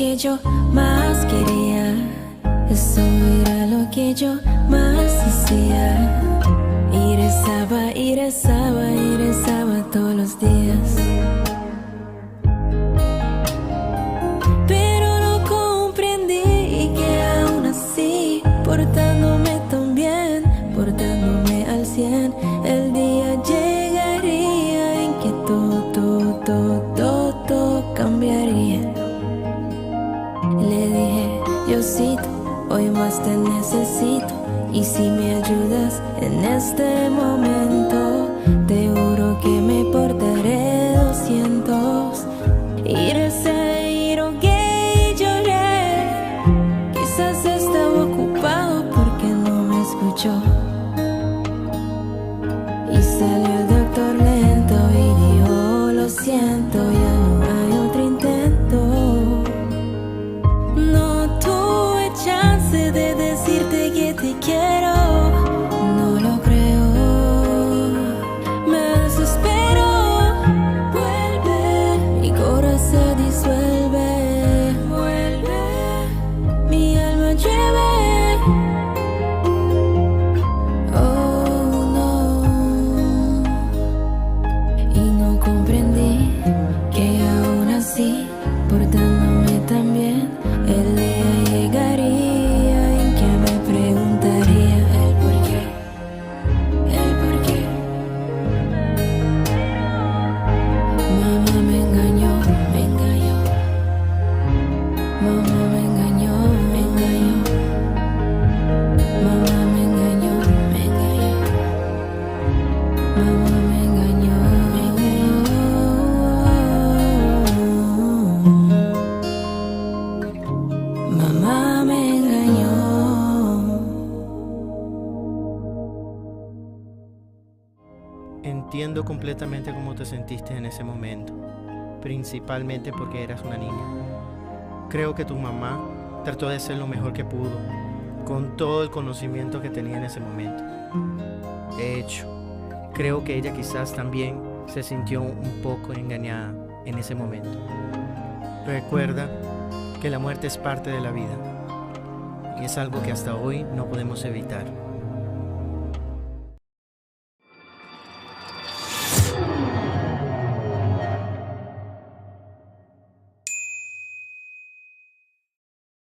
que yo más quería. Eso era lo que yo más hacía. Y rezaba, y rezaba, y rezaba todos los días. Pero no comprendí que aún así, portándome tan bien, portándome al 100, el día llegaría en que todo cambiaría. Le dije, Diosito, hoy más te necesito. Y si me ayudas en este momento, te juro que me portaré 200. Y recé, y rogué, y lloré. Quizás estaba ocupado porque no me escuchó. Y salió el doctor lento y dijo, lo siento, ya no hay otro intento. No tuve chance de decirte que te quiero. No lo creo, me desespero. Vuelve, mi corazón se disuelve. Vuelve, mi alma llueve. Oh no. Y no comprendí que aún así, portándome tan bien, el día llegaría en que me preguntaría el por qué. Mamá me engañó. Mamá me engañó. Mamá me engañó. Mamá me engañó. Mamá me engañó. Entiendo completamente cómo te sentiste en ese momento, principalmente porque eras una niña. Creo que tu mamá trató de hacer lo mejor que pudo, con todo el conocimiento que tenía en ese momento. De hecho, creo que ella quizás también se sintió un poco engañada en ese momento. Recuerda que la muerte es parte de la vida y es algo que hasta hoy no podemos evitar.